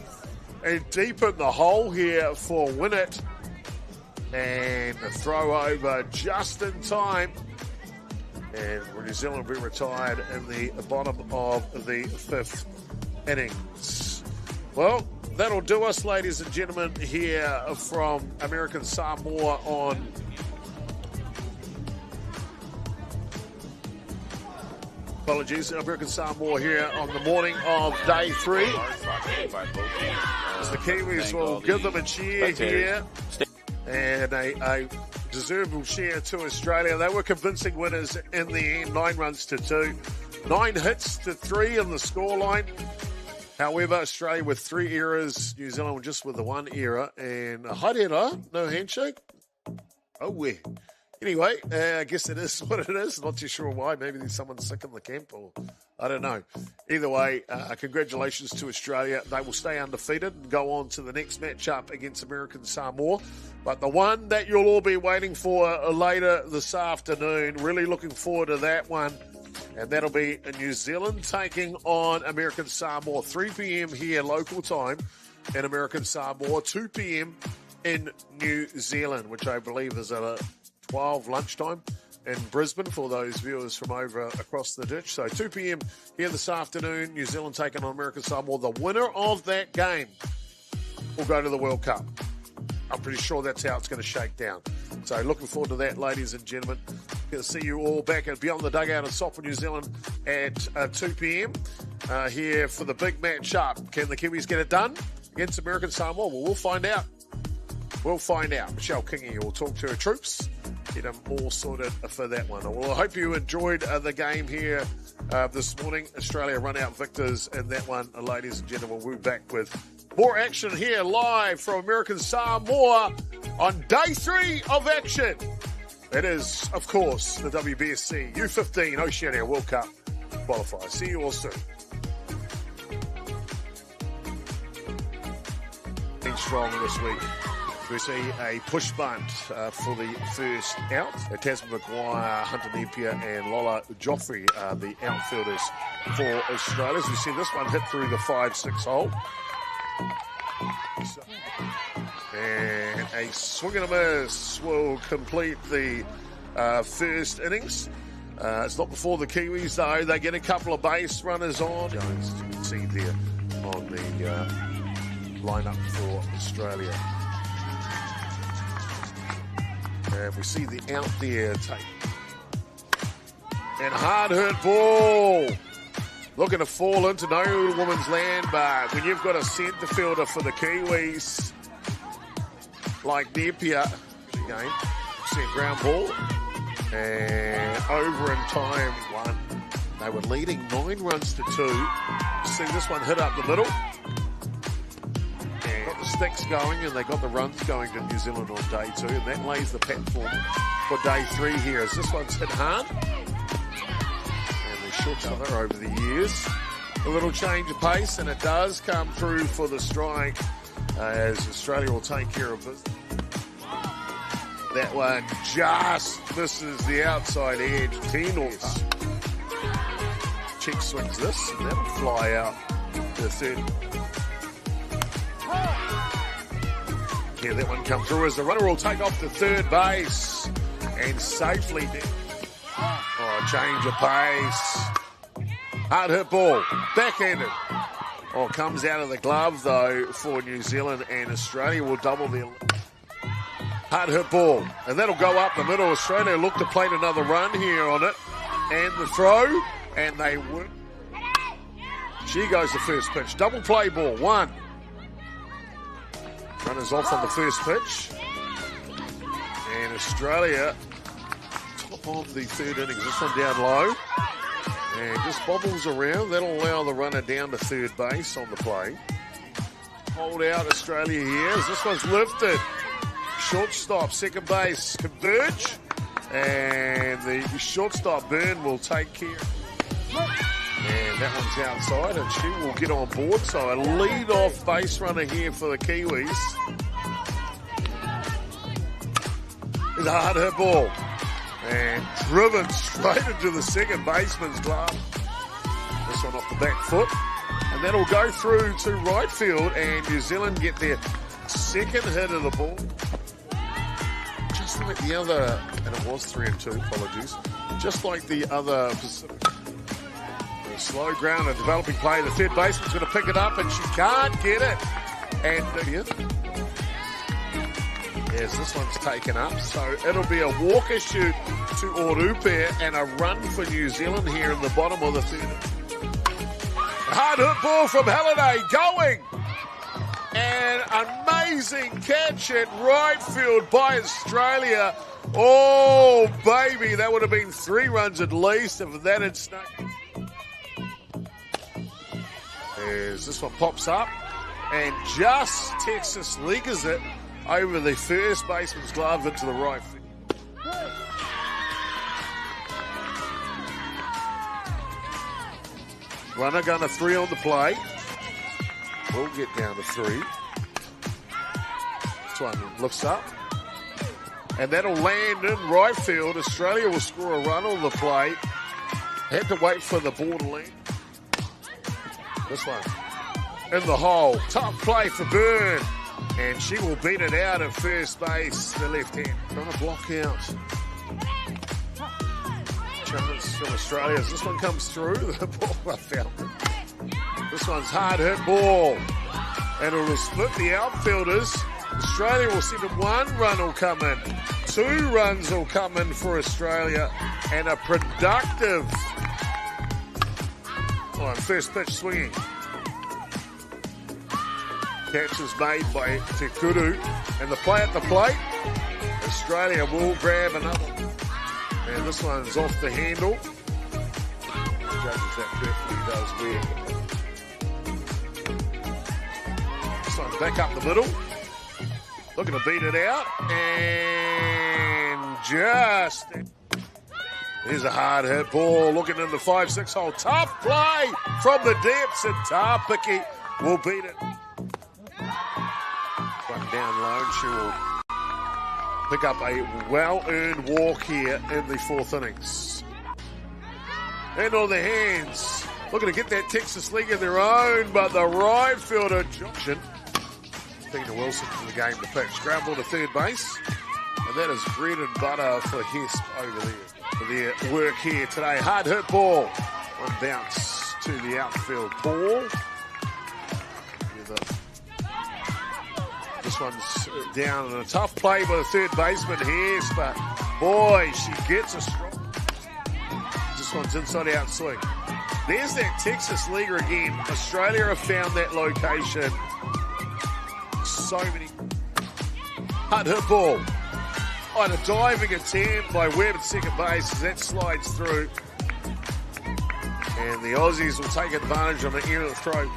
And deep in the hole here for Winnett. And the throw over just in time. And New Zealand will be retired in the bottom of the 5th innings. Well, that'll do us, ladies and gentlemen, here from American Samoa on American Samoa here on the morning of day 3. As the Kiwis will give them a cheer here. And a deservable share to Australia. They were convincing winners in the end, 9 runs to 2. 9 hits to 3 on the scoreline. However, Australia with 3 errors, New Zealand just with the 1 error. And a haere, no handshake. Oh, we. Anyway, I guess it is what it is. Not too sure why. Maybe there's someone sick in the camp, or I don't know. Either way, congratulations to Australia. They will stay undefeated and go on to the next matchup against American Samoa. But the one that you'll all be waiting for later this afternoon, really looking forward to that one. And that'll be New Zealand taking on American Samoa, 3 p.m. here local time in American Samoa, 2 p.m. in New Zealand, which I believe is at 12 lunchtime in Brisbane for those viewers from over across the ditch. So 2 p.m. here this afternoon, New Zealand taking on American Samoa. The winner of that game will go to the World Cup. I'm pretty sure that's how it's going to shake down. So looking forward to that, ladies and gentlemen. Going to see you all back at Beyond the Dugout in Sofa, New Zealand at 2 p.m. Here for the big match up. Can the Kiwis get it done against American Samoa? Well, we'll find out. We'll find out. Michelle Kingy will talk to her troops. Get them all sorted for that one. Well, I hope you enjoyed the game here this morning. Australia run out victors in that one, ladies and gentlemen. We'll be back with more action here live from American Samoa on day 3 of action. It is, of course, the WBSC U15 Oceania World Cup qualifier. See you all soon. Been strong this week. We see a push bunt for the first out. Tasman McGuire, Hunter Napier and Lola Joffrey are the outfielders for Australia. As we see this one hit through the 5-6 hole. And a swing and a miss will complete the first innings. It's not before the Kiwis, though. They get a couple of base runners on. Jones, as you can see there on the lineup for Australia. And we see the out there take. And hard hurt ball. Looking to fall into no woman's land, but when you've got a centre fielder for the Kiwis, like Napier, again, see a ground ball. And over in time, 1. They were leading 9 runs to 2. See this one hit up the middle. And got the sticks going, and they got the runs going to New Zealand on day 2. And that lays the platform for day 3 here. As this one's hit hard. And they short cover over the years. A little change of pace, and it does come through for the strike as Australia will take care of business. That one just misses the outside edge. 10 off. Check swings this, and that'll fly out to the 3rd. Yeah, that one come through as the runner will take off to 3rd base and safely. Oh, change of pace. Hard hit ball, backhanded. Oh, comes out of the glove though for New Zealand, and Australia will double their. Hard hit ball. And that'll go up the middle. Australia look to play another run here on it. And the throw. And they win. She goes the first pitch. Double play ball. 1. Runners off on the first pitch. And Australia, top of the third innings. This one down low. And just bobbles around. That'll allow the runner down to third base on the play. Hold out Australia here. This one's lifted. Shortstop, second base, converge. And the shortstop, Byrne, will take care. And that one's outside, and she will get on board. So a lead-off base runner here for the Kiwis. It's a hard hit ball. And driven straight into the second baseman's glove. This one off the back foot. And that'll go through to right field, and New Zealand get their second hit of the ball. Just like the other, and it was 3-2, apologies. Just like the other Pacific. The slow ground, a developing play. The third baseman's going to pick it up, and she can't get it. And as this one's taken up, so it'll be a walker shoot to Orupe and a run for New Zealand here in the bottom of the third. Hard hit ball from Halliday going. And amazing catch at right field by Australia. Oh, baby, that would have been 3 runs at least if that had snuck. As this one pops up and just Texas leaguers it over the first baseman's glove into the right field. Runner gunner 3 on the play. We'll get down to 3. This one lifts up. And that'll land in right field. Australia will score a run on the play. Had to wait for the ball to land. This one in the hole. Tough play for Byrne. And she will beat it out at first base. The left hand. Trying to block out. Challenge from Australia. As this one comes through, the ball I found it. This one's hard hit ball. And it will split the outfielders. Australia will send it. 1 run will come in. 2 runs will come in for Australia. And a productive first pitch swinging. Catch is made by Te Kuru. And the play at the plate. Australia will grab another. And this one's off the handle. Judges that perfectly does well. This one's back up the middle. Looking to beat it out. And just... There's a hard hit ball. Looking in the 5-6 hole. Tough play from the depths. And Tāpiki will beat it. One down low. And she will pick up a well-earned walk here in the 4th innings. And on the hands. Looking to get that Texas League of their own, but the right fielder, Johnson. Tina Wilson for the game to pitch. Ground ball to third base. And that is bread and butter for Hesp over there. For their work here today. Hard hit ball. One bounce to the outfield ball. This one's down and a tough play by the third baseman here, but boy, she gets a strong. This one's inside out swing. There's that Texas leaguer again. Australia have found that location. So many. Hard hit ball. On a diving attempt by Webb at second base as that slides through. And the Aussies will take advantage on the end of the throw.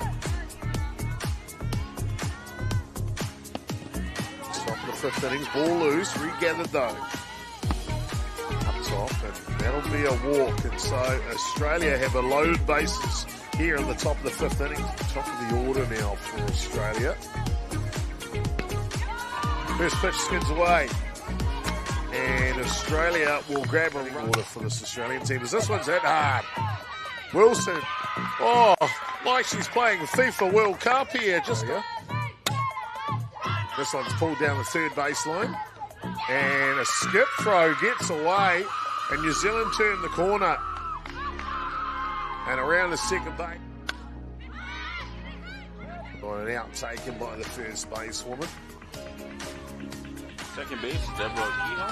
Fifth innings, ball loose, regathered though. Up top, and that'll be a walk. And so Australia have a loaded bases here in the top of the 5th inning. Top of the order now for Australia. First pitch skids away. And Australia will grab a run order for this Australian team. As this one's hit hard. Wilson, like she's playing FIFA World Cup here. Just This one's pulled down the third baseline. And a skip throw gets away. And New Zealand turn the corner. And around the second base. On an out taken by the first basewoman. Second base is Deborah Aquino.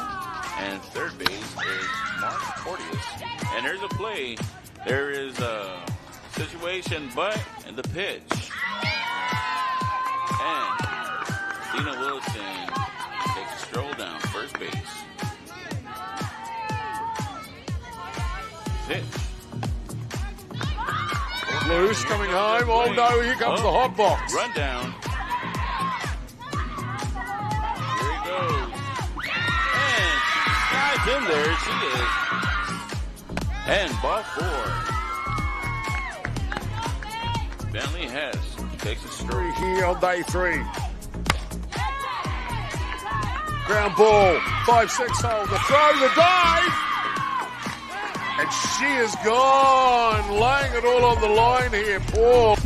And third base is Mark Porteous. And there's a play. There is a situation, but in the pitch. And Dina Wilson takes a stroll down first base. Pitch. Loose coming home. Oh no, here comes the hot box. Run down. Here he goes. And she dives in there. She is. And ball 4. Bentley Hess takes a stroll. Here on day 3. Ground ball. 5-6 hole. The throw, the dive. And she is gone. Laying it all on the line here. Paul.